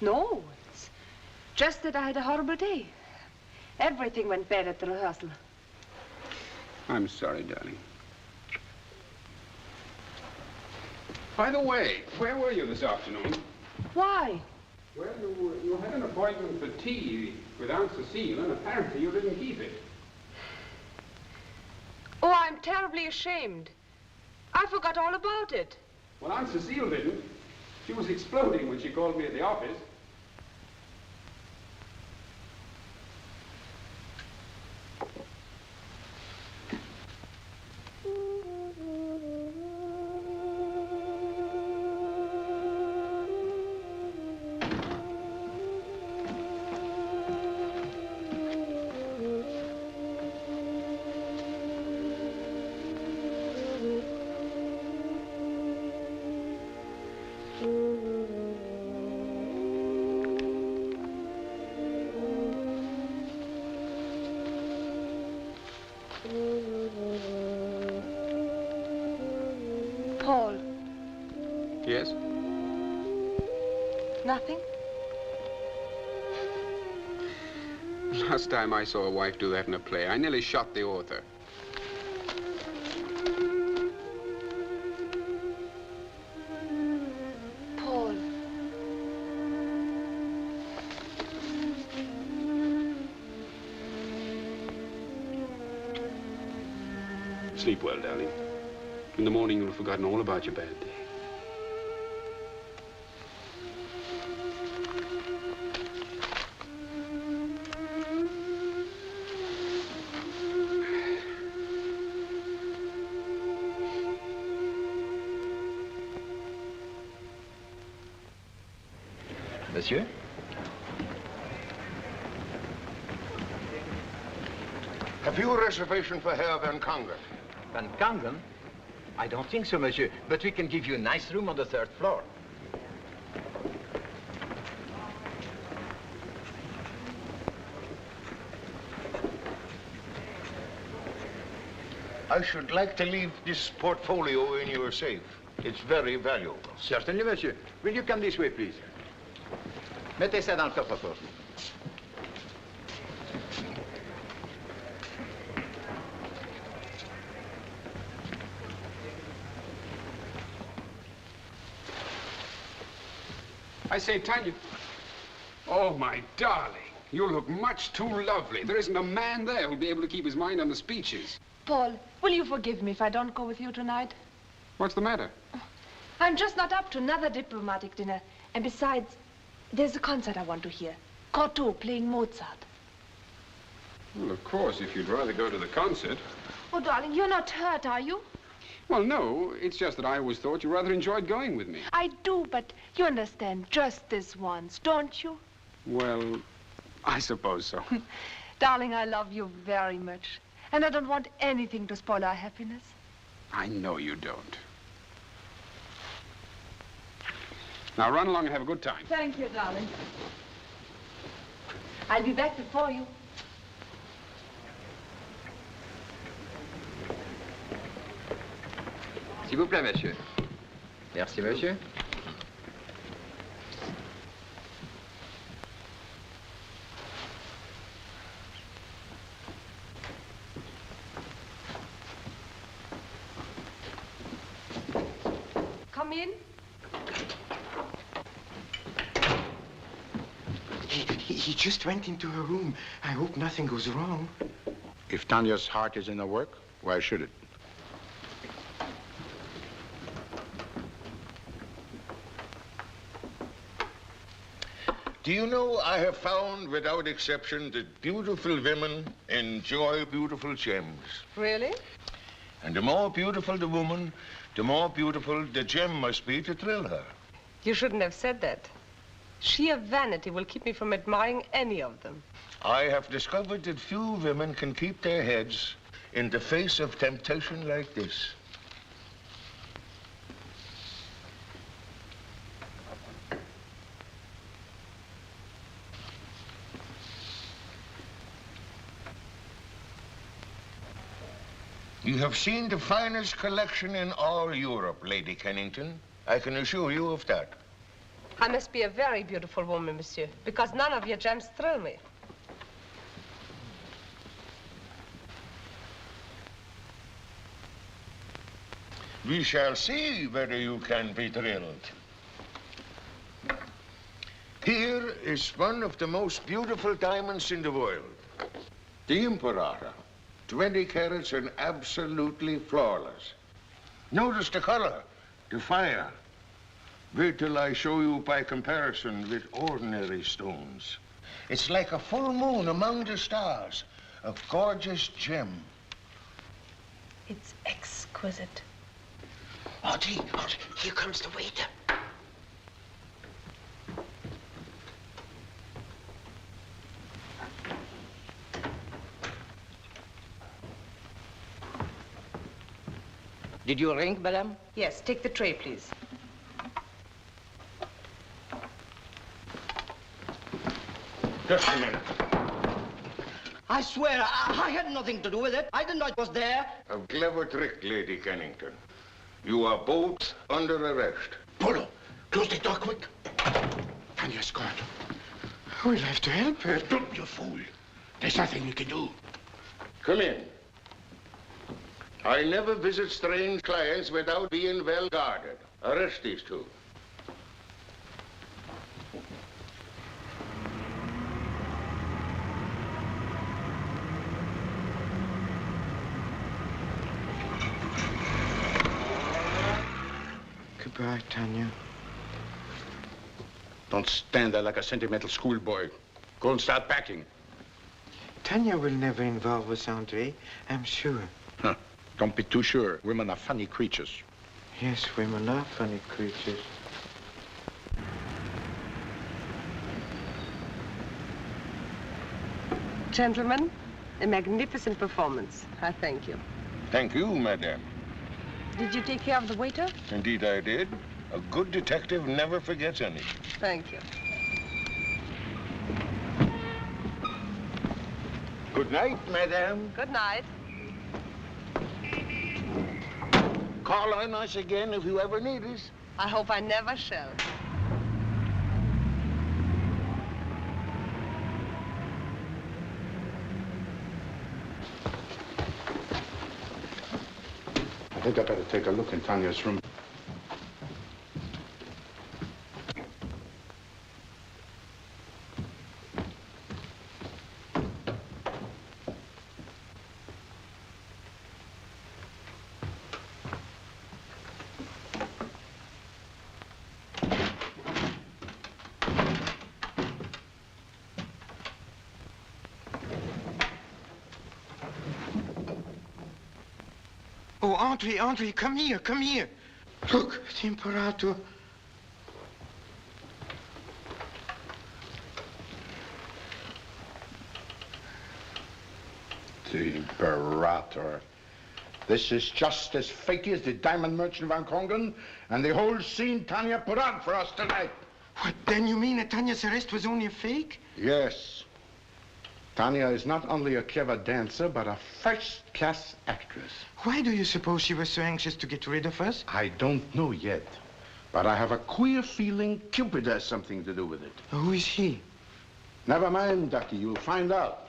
No, it's just that I had a horrible day. Everything went bad at the rehearsal. I'm sorry, darling. By the way, where were you this afternoon? Why? Well, you had an appointment for tea with Aunt Cecile, and apparently you didn't keep it. Oh, I'm terribly ashamed. I forgot all about it. Well, Aunt Cecile didn't. She was exploding when she called me at the office. Paul. Yes? Nothing? Last time I saw a wife do that in a play, I nearly shot the author. Paul. Sleep well, darling. In the morning, you'll have forgotten all about your bad day. Monsieur? Have you a reservation for Herr Van Kangen? Van Kangen? I don't think so, monsieur. But we can give you a nice room on the 3rd floor. I should like to leave this portfolio in your safe. It's very valuable. Certainly, monsieur. Will you come this way, please? Mettez ça dans le coffre-fort. I say, Tanya. Oh, my darling. You look much too lovely. There isn't a man there who'll be able to keep his mind on the speeches. Paul, will you forgive me if I don't go with you tonight? What's the matter? I'm just not up to another diplomatic dinner. And besides, there's a concert I want to hear. Cortot playing Mozart. Well, of course, if you'd rather go to the concert. Oh, darling, you're not hurt, are you? Well, no, it's just that I always thought you rather enjoyed going with me. I do, but you understand, just this once, don't you? Well, I suppose so. Darling, I love you very much. And I don't want anything to spoil our happiness. I know you don't. Now, run along and have a good time. Thank you, darling. I'll be back before you. S'il vous plaît, monsieur. Merci, monsieur. Come in. He just went into her room. I hope nothing goes wrong. If Tanya's heart is in her work, why should it? Do you know, I have found, without exception, that beautiful women enjoy beautiful gems. Really? And the more beautiful the woman, the more beautiful the gem must be to thrill her. You shouldn't have said that. Sheer vanity will keep me from admiring any of them. I have discovered that few women can keep their heads in the face of temptation like this. You have seen the finest collection in all Europe, Lady Kennington. I can assure you of that. I must be a very beautiful woman, monsieur, because none of your gems thrill me. We shall see whether you can be thrilled. Here is one of the most beautiful diamonds in the world. The Imperator. 20 carats and absolutely flawless. Notice the color, the fire. Wait till I show you by comparison with ordinary stones. It's like a full moon among the stars, a gorgeous gem. It's exquisite. Audrey, here comes the waiter. Did you ring, madame? Yes, take the tray, please. Just a minute. I swear, I had nothing to do with it. I didn't know it was there. A clever trick, Lady Kennington. You are both under arrest. Polo, close the door quick. Tanya's gone. We'll have to help her. Don't, you fool. There's nothing you can do. Come in. I never visit strange clients without being well guarded. Arrest these two. Goodbye, Tanya. Don't stand there like a sentimental schoolboy. Go and start packing. Tanya will never involve us, Andre. I'm sure. Huh. Don't be too sure. Women are funny creatures. Yes, women are funny creatures. Gentlemen, a magnificent performance. I thank you. Thank you, madame. Did you take care of the waiter? Indeed I did. A good detective never forgets anything. Thank you. Good night, madame. Good night. Call on us again if you ever need us. I hope I never shall. I think I better take a look in Tanya's room. Oh, Andre, come here, come here. Look, the Imperator. The Imperator. This is just as fakey as the diamond merchant Van Kongen and the whole scene Tanya put on for us tonight. What, then you mean that Tanya's arrest was only a fake? Yes. Tanya is not only a clever dancer, but a first-class actress. Why do you suppose she was so anxious to get rid of us? I don't know yet, but I have a queer feeling Cupid has something to do with it. Who is he? Never mind, Ducky, you'll find out.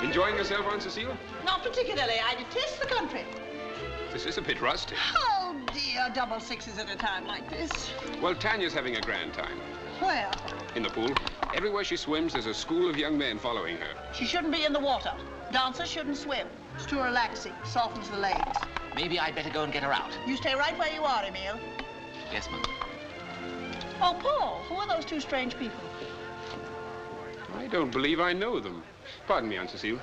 Enjoying yourself, Aunt Cecile? Not particularly. I detest the country. This is a bit rusty. Oh, dear. Double sixes at a time like this. Well, Tanya's having a grand time. Where? In the pool. Everywhere she swims, there's a school of young men following her. She shouldn't be in the water. Dancers shouldn't swim. It's too relaxing. Softens the legs. Maybe I'd better go and get her out. You stay right where you are, Emile. Yes, ma'am. Oh, Paul, who are those two strange people? I don't believe I know them. Pardon me, Aunt Cecile.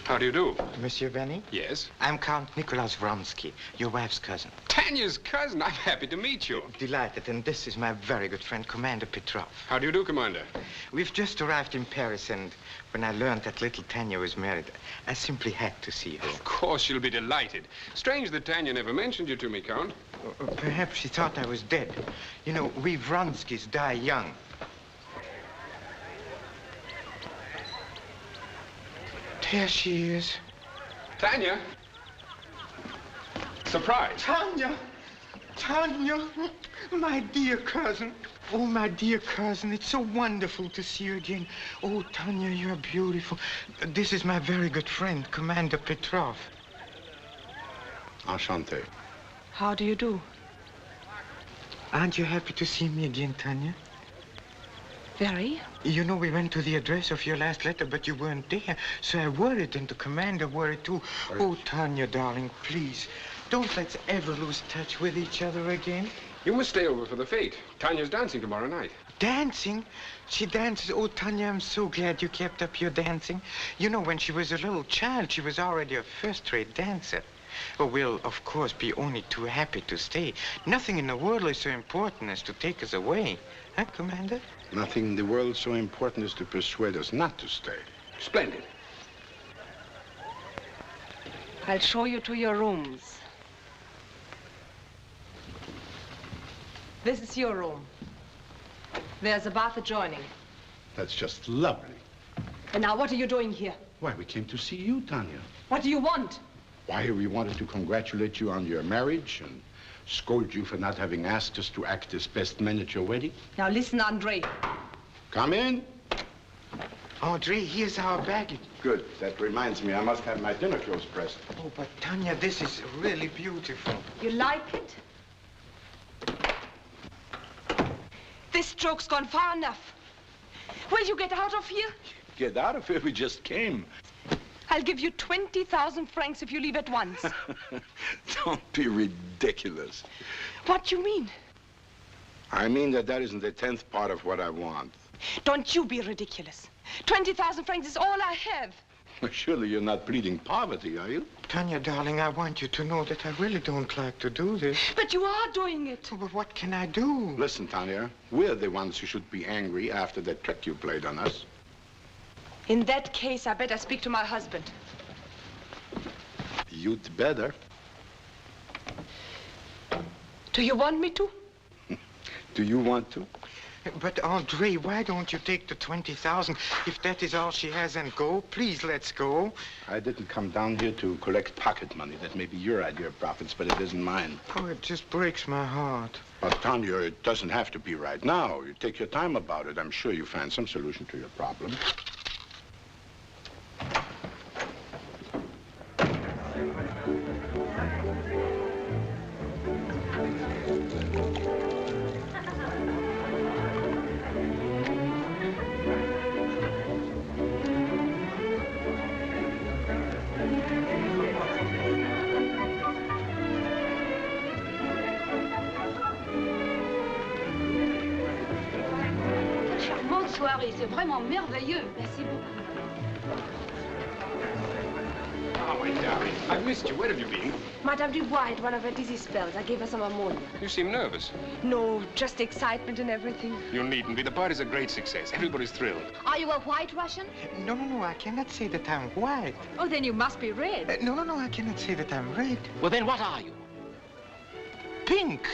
How do you do? Monsieur Benny? Yes? I'm Count Nicholas Vronsky, your wife's cousin. Tanya's cousin? I'm happy to meet you. Delighted, and this is my very good friend, Commander Petrov. How do you do, Commander? We've just arrived in Paris, and when I learned that little Tanya was married, I simply had to see her. Of course she'll be delighted. Strange that Tanya never mentioned you to me, Count. Perhaps she thought I was dead. You know, we Vronskys die young. There she is. Tanya? Surprise. Tanya, my dear cousin. Oh, my dear cousin, it's so wonderful to see you again. Oh, Tanya, you're beautiful. This is my very good friend, Commander Petrov. Enchanté. How do you do? Aren't you happy to see me again, Tanya? Very. You know, we went to the address of your last letter, but you weren't there. So I worried, and the commander worried, too. Oh, Tanya, darling, please, don't let's ever lose touch with each other again. You must stay over for the fete. Tanya's dancing tomorrow night. Dancing? She dances. Oh, Tanya, I'm so glad you kept up your dancing. You know, when she was a little child, she was already a first-rate dancer. Oh, we'll, of course, be only too happy to stay. Nothing in the world is so important as to take us away. Huh, Commander? Nothing in the world so important as to persuade us not to stay. Splendid. I'll show you to your rooms. This is your room. There's a bath adjoining. That's just lovely. And now, what are you doing here? Why, we came to see you, Tanya. What do you want? Why, we wanted to congratulate you on your marriage and scold you for not having asked us to act as best men at your wedding. Now, listen, Andre. Come in. Andre, here's our baggage. Good. That reminds me, I must have my dinner clothes pressed. Oh, but Tanya, this is really beautiful. You like it? This joke's gone far enough. Will you get out of here? Get out of here, we just came. I'll give you 20,000 francs if you leave at once. Don't be ridiculous. What do you mean? I mean that isn't the 10th part of what I want. Don't you be ridiculous. 20,000 francs is all I have. Well, surely you're not pleading poverty, are you? Tanya, darling, I want you to know that I really don't like to do this. But you are doing it. Oh, but what can I do? Listen, Tanya, we're the ones who should be angry after that trick you played on us. In that case, I better speak to my husband. You'd better. Do you want me to? Do you want to? But, Andre, why don't you take the 20,000? If that is all she has, and go. Please, let's go. I didn't come down here to collect pocket money. That may be your idea of profits, but it isn't mine. Oh, it just breaks my heart. But, Tanya, it doesn't have to be right now. You take your time about it. I'm sure you find some solution to your problem. adoré. C'est vraiment merveilleux. Merci beaucoup. Oh, my darling. I've missed you. Where have you been? Madame Dubois had one of her dizzy spells. I gave her some ammonia. You seem nervous. No, just excitement and everything. You needn't be. The party's a great success. Everybody's thrilled. Are you a white Russian? No, I cannot say that I'm white. Oh, then you must be red. No, I cannot say that I'm red. Well, then what are you? Pink.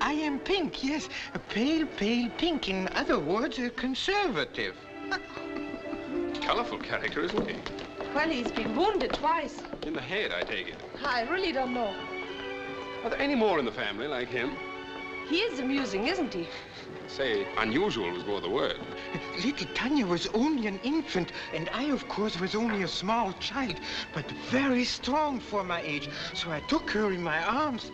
I am pink, yes. A pale pink. In other words, a conservative. Colorful character, isn't he? Well, he's been wounded twice. In the head, I take it. I really don't know. Are there any more in the family like him? He is amusing, isn't he? Say, unusual was more the word. Little Tanya was only an infant, and I, of course, was only a small child, but very strong for my age. So I took her in my arms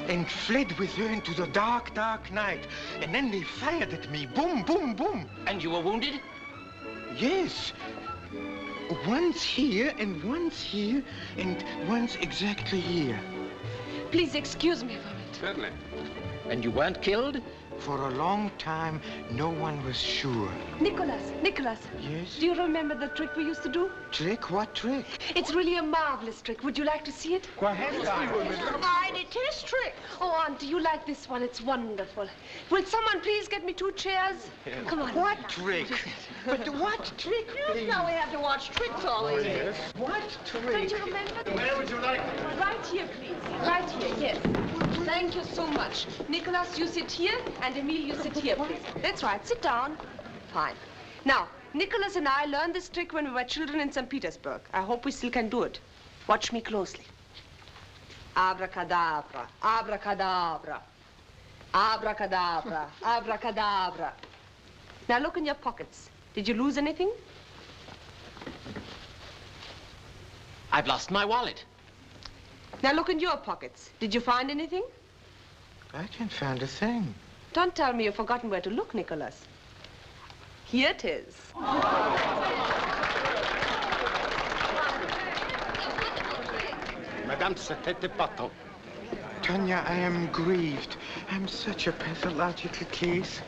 and fled with her into the dark night. And then they fired at me. Boom, boom, boom. And you were wounded? Yes. Once here, and once here, and once exactly here. Please excuse me for it. Certainly. And you weren't killed? For a long time, no one was sure. Nicholas. Yes? Do you remember the trick we used to do? Trick? What trick? It's really a marvelous trick. Would you like to see it? Go ahead. I detest tricks. Oh, Auntie, you like this one. It's wonderful. Will someone please get me 2 chairs? Come on. What trick? But what trick? Now we have to watch tricks all evening. Yes. What trick? Don't you remember? Where would you like? Right here, please. Right here, yes. Thank you so much. Nicholas, you sit here, and Emile, you sit here, please. That's right. Sit down. Fine. Now, Nicholas and I learned this trick when we were children in St. Petersburg. I hope we still can do it. Watch me closely. Abracadabra, abracadabra, abracadabra, abracadabra. Now look in your pockets. Did you lose anything? I've lost my wallet. Now look in your pockets. Did you find anything? I can't find a thing. Don't tell me you've forgotten where to look, Nicholas. Here it is. Madame, c'était pas trop. Tanya, I am grieved. I'm such a pathological case.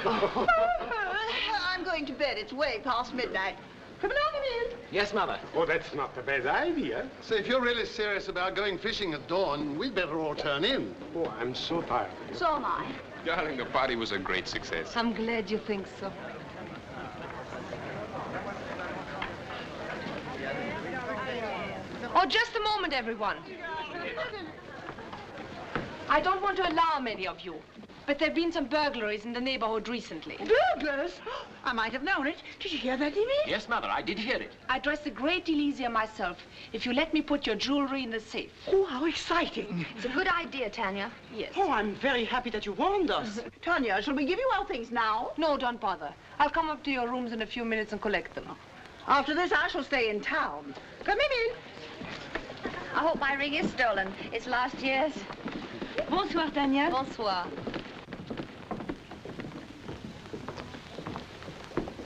I'm going to bed. It's way past midnight. Come along, Emile. Yes, Mother. Oh, that's not a bad idea. So if you're really serious about going fishing at dawn, we'd better all turn in. Oh, I'm so tired. So am I. Darling, the party was a great success. I'm glad you think so. Oh, just a moment, everyone. I don't want to alarm any of you, but there have been some burglaries in the neighborhood recently. Burglars? I might have known it. Did you hear that, Emile? Yes, Mother, I did hear it. I dress a great deal easier myself if you let me put your jewelry in the safe. Oh, how exciting. It's a good idea, Tanya. Yes. Oh, I'm very happy that you warned us. Tanya, shall we give you our things now? No, don't bother. I'll come up to your rooms in a few minutes and collect them. After this, I shall stay in town. Come, Emile. I hope my ring is stolen. It's last year's. Bonsoir, Tanya. Bonsoir.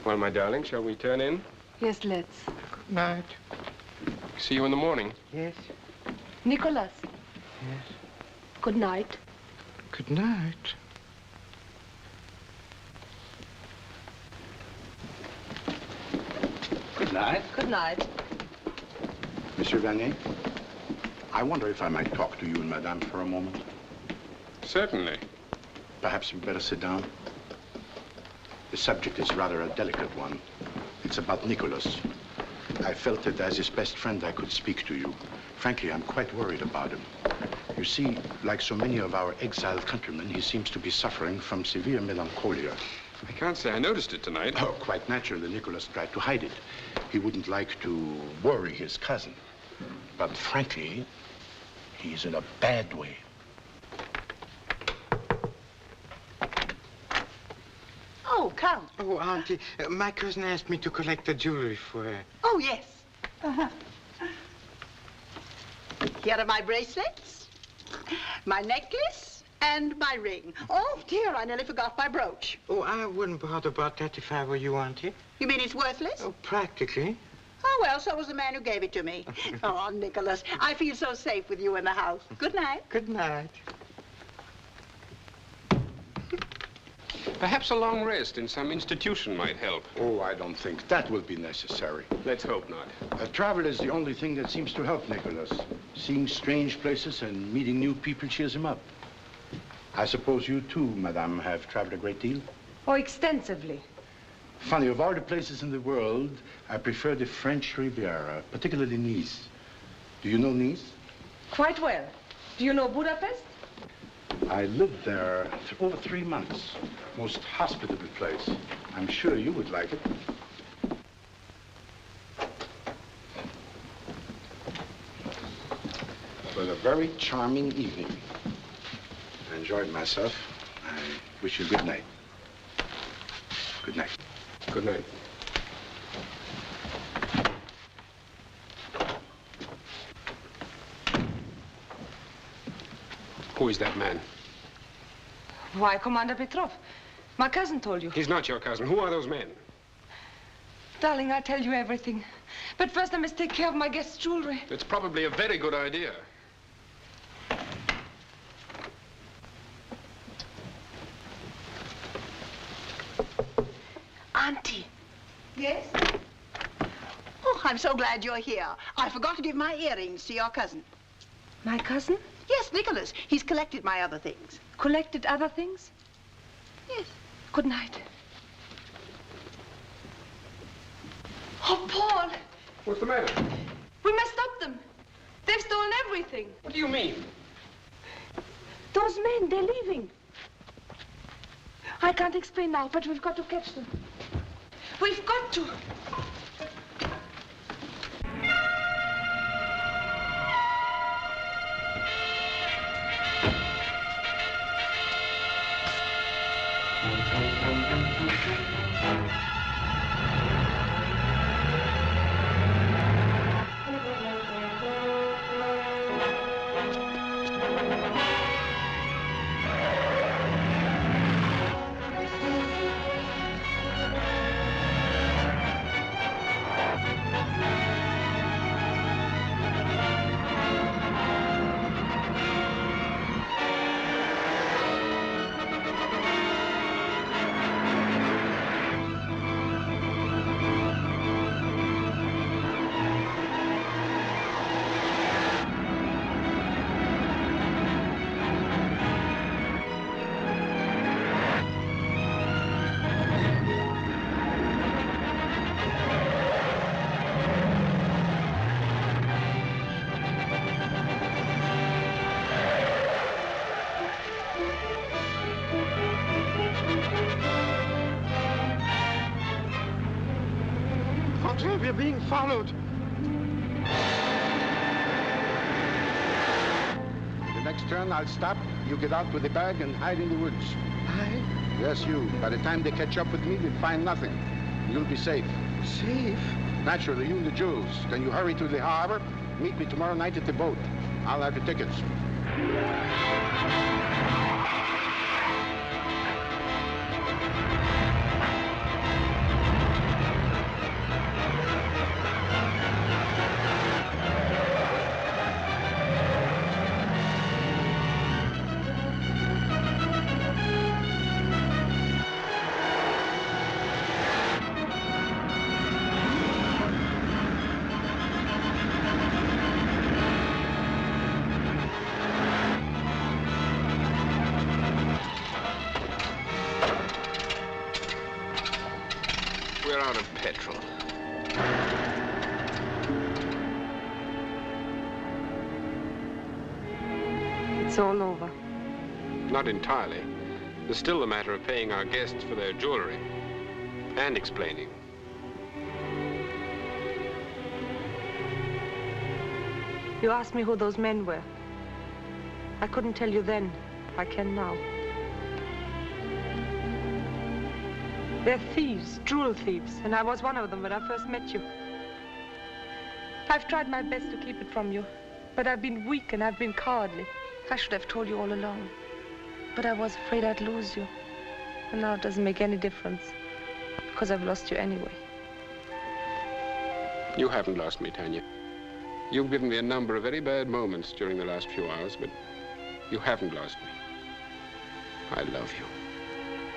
Well, my darling, shall we turn in? Yes, let's. Good night. See you in the morning. Yes. Nicholas. Yes. Good night. Good night. Good night. Good night. Monsieur Vanier, I wonder if I might talk to you and Madame for a moment. Certainly. Perhaps we'd better sit down. The subject is rather a delicate one. It's about Nicholas. I felt that as his best friend I could speak to you. Frankly, I'm quite worried about him. You see, like so many of our exiled countrymen, he seems to be suffering from severe melancholia. I can't say I noticed it tonight. Oh, quite naturally, Nicholas tried to hide it. He wouldn't like to worry his cousin. But frankly, he's in a bad way. Oh, Count. Oh, Auntie, my cousin asked me to collect the jewelry for her. Oh, yes. Here are my bracelets, my necklace, and my ring. Oh, dear, I nearly forgot my brooch. Oh, I wouldn't bother about that if I were you, Auntie. You mean it's worthless? Oh, practically. Oh, well, so was the man who gave it to me. Oh, Nicholas, I feel so safe with you in the house. Good night. Good night. Perhaps a long rest in some institution might help. Oh, I don't think that will be necessary. Let's hope not. Travel is the only thing that seems to help Nicholas. Seeing strange places and meeting new people cheers him up. I suppose you too, Madame, have traveled a great deal? Oh, extensively. Funny, of all the places in the world, I prefer the French Riviera, particularly Nice. Do you know Nice? Quite well. Do you know Budapest? I lived there over 3 months. Most hospitable place. I'm sure you would like it. It was a very charming evening. I enjoyed myself. I wish you good night. Good night. Good night. Who is that man? Why, Commander Petrov. My cousin told you. He's not your cousin. Who are those men? Darling, I'll tell you everything. But first I must take care of my guest's jewelry. It's probably a very good idea. Auntie. Yes? Oh, I'm so glad you're here. I forgot to give my earrings to your cousin. My cousin? Yes, Nicholas. He's collected my other things. Collected other things? Yes. Good night. Oh, Paul! What's the matter? We must stop them. They've stolen everything. What do you mean? Those men, they're leaving. I can't explain now, but we've got to catch them. We've got to. We're being followed. The next turn, I'll stop. You get out with the bag and hide in the woods. I? Yes, you. By the time they catch up with me, they'll find nothing. You'll be safe. Safe? Naturally, you and the jewels. Can you hurry to the harbor? Meet me tomorrow night at the boat. I'll have the tickets. We're out of petrol. It's all over. Not entirely. There's still the matter of paying our guests for their jewelry. And explaining. You asked me who those men were. I couldn't tell you then. I can now. They're thieves, jewel thieves, and I was one of them when I first met you. I've tried my best to keep it from you, but I've been weak and I've been cowardly. I should have told you all along, but I was afraid I'd lose you. And now it doesn't make any difference, because I've lost you anyway. You haven't lost me, Tanya. You've given me a number of very bad moments during the last few hours, but you haven't lost me. I love you.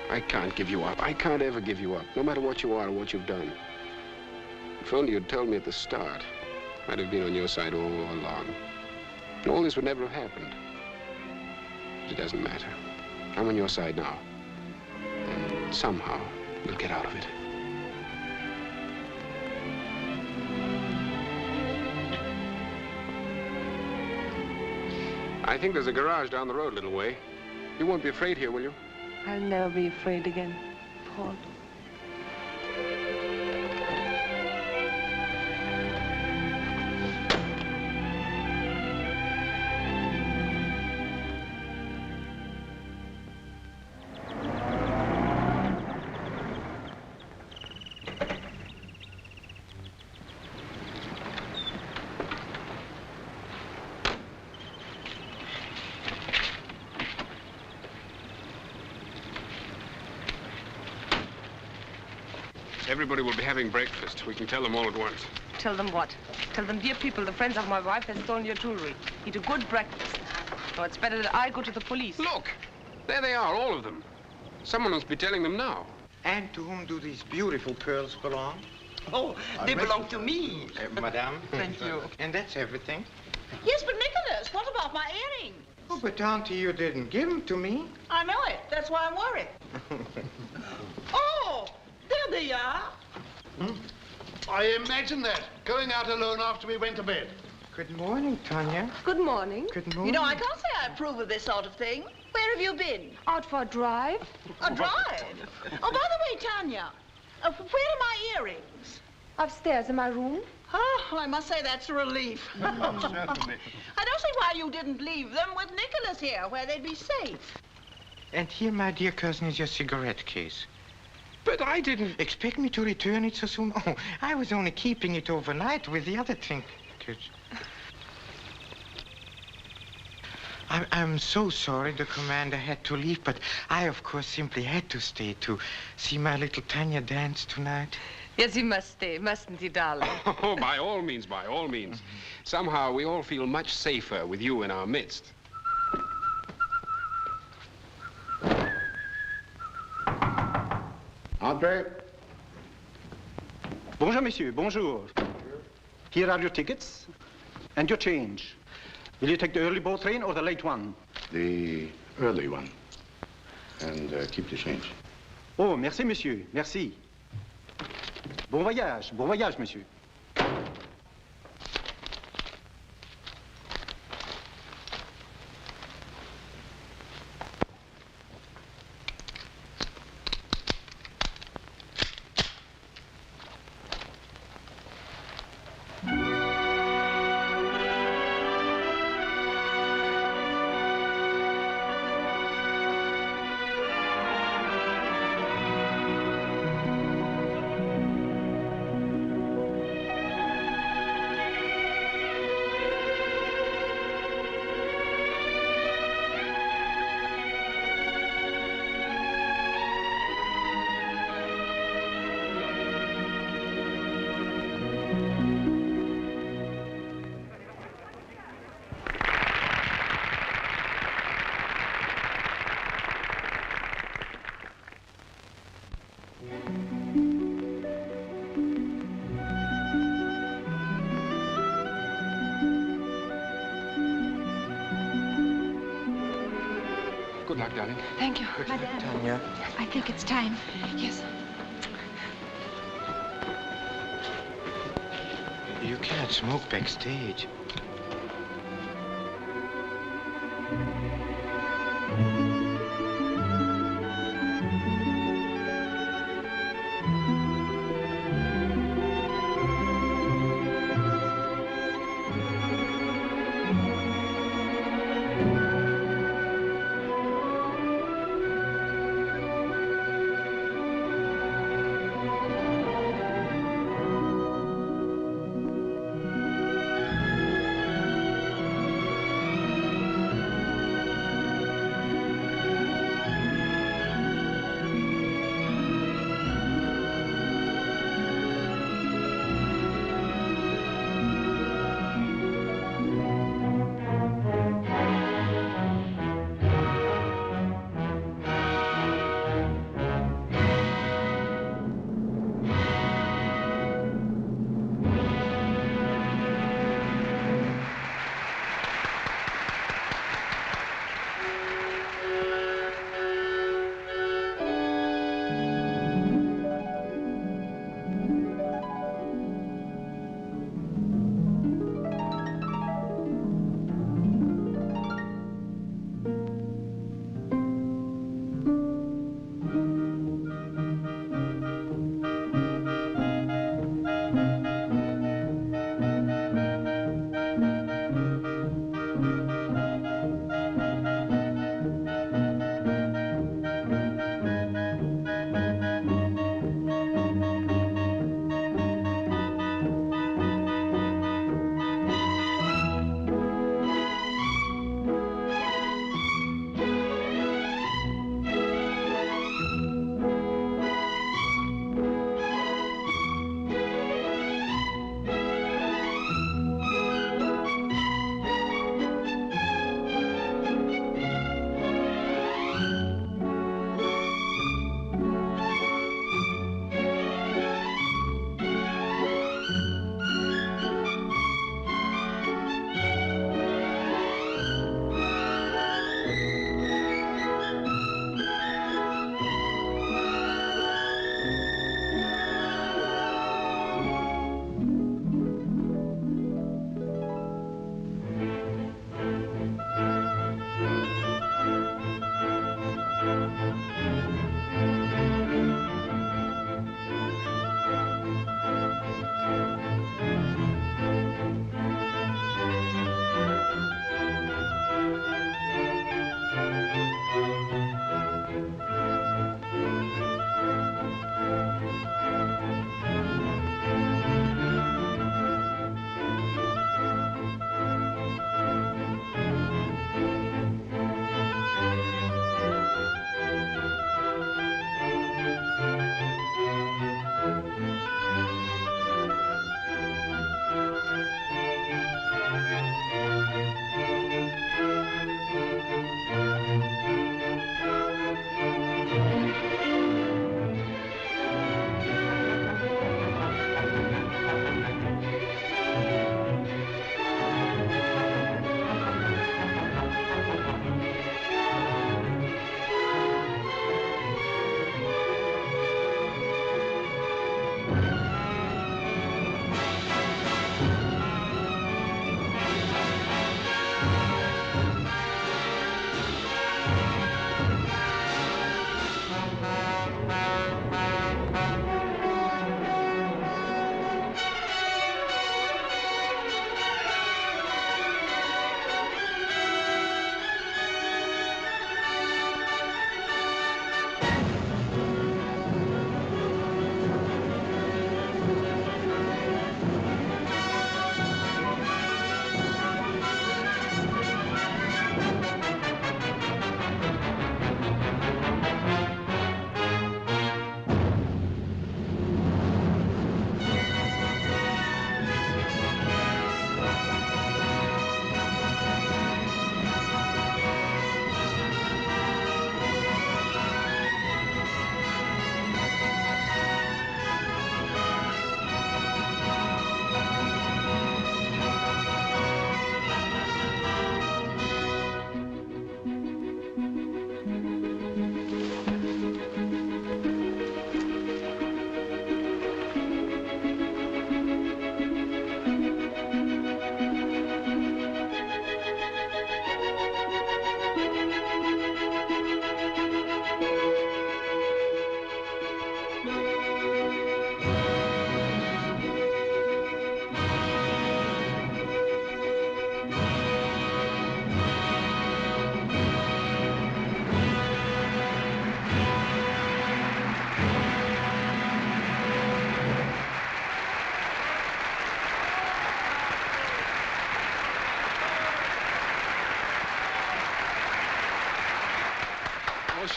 I can't give you up. I can't ever give you up, no matter what you are or what you've done. If only you'd told me at the start, I'd have been on your side all along. All this would never have happened. But it doesn't matter. I'm on your side now. And somehow, we'll get out of it. I think there's a garage down the road a little way. You won't be afraid here, will you? I'll never be afraid again, Paul. Everybody will be having breakfast. We can tell them all at once. Tell them what? Tell them, dear people, the friends of my wife has stolen your jewelry. Eat a good breakfast. No, it's better that I go to the police. Look! There they are, all of them. Someone must be telling them now. And to whom do these beautiful pearls belong? Oh, they belong to me. Madame? Thank you. And that's everything? Yes, but Nicholas, what about my earrings? Oh, but Auntie, you didn't give them to me. I know it. That's why I'm worried. Oh, there they are. I imagine that, going out alone after we went to bed. Good morning, Tanya. Good morning. Good morning. You know, I can't say I approve of this sort of thing. Where have you been? Out for a drive. A drive? Oh, by the way, Tanya, where are my earrings? Upstairs in my room. Oh, well, I must say that's a relief. Certainly. I don't see why you didn't leave them with Nicholas here, where they'd be safe. And here, my dear cousin, is your cigarette case. But I didn't... Expect me to return it so soon? Oh, I was only keeping it overnight with the other trinkets. I'm so sorry the commander had to leave, but I, of course, simply had to stay to see my little Tanya dance tonight. Yes, he must stay, mustn't he, darling? Oh, by all means, by all means. Somehow, we all feel much safer with you in our midst. Andre? Bonjour, monsieur. Bonjour. Here are your tickets and your change. Will you take the early boat train or the late one? The early one. And keep the change. Oh, merci, monsieur. Merci. Bon voyage, monsieur. Good luck, darling. Thank you. Madame. Tanya. I think it's time. Yes. You can't smoke backstage.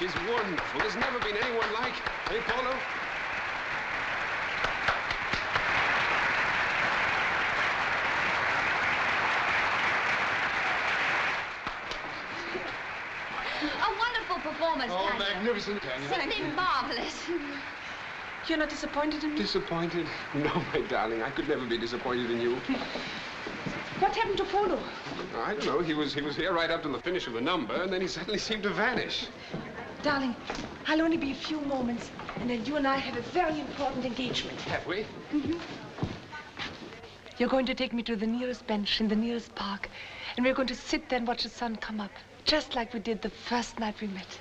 She's wonderful. There's never been anyone like her. Hey, Polo? A wonderful performance, Oh, Tanya. magnificent, Tanya. Simply marvelous. You're not disappointed in me? Disappointed? No, my darling. I could never be disappointed in you. What happened to Polo? I don't know. He was here right up to the finish of the number, and then he suddenly seemed to vanish. Darling, I'll only be a few moments, and then you and I have a very important engagement. Have we? Mm-hmm. You're going to take me to the nearest bench in the nearest park, and we're going to sit there and watch the sun come up, just like we did the first night we met.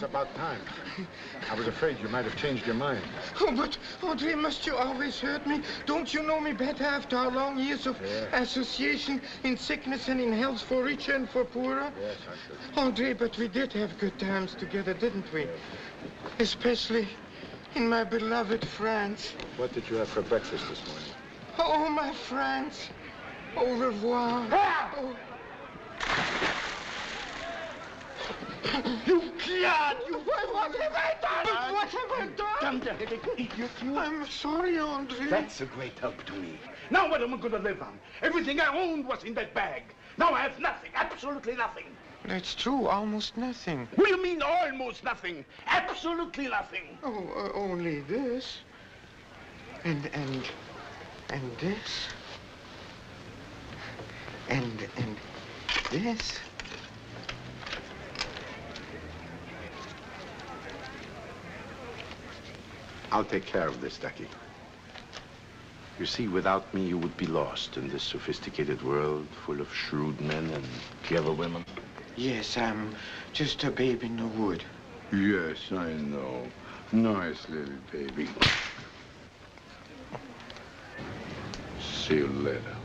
About time. I was afraid you might have changed your mind. Oh, but, Andre, must you always hurt me? Don't you know me better after our long years of association in sickness and in health for richer and for poorer? Yes, I should. Andre, but we did have good times together, didn't we? Especially in my beloved France. What did you have for breakfast this morning? Oh, my France. Au revoir. Oh. You clod! You... What have I done? But What have I done? Dunderheaded idiot, you... I'm sorry, Andre. That's a great help to me. Now what am I going to live on? Everything I owned was in that bag. Now I have nothing, absolutely nothing. That's true, almost nothing. What do you mean almost nothing? Absolutely nothing. Oh, only this. And this. And this. I'll take care of this, Ducky. You see, without me, you would be lost in this sophisticated world full of shrewd men and clever women. Yes, I'm just a babe in the wood. Yes, I know. Nice little baby. See you later.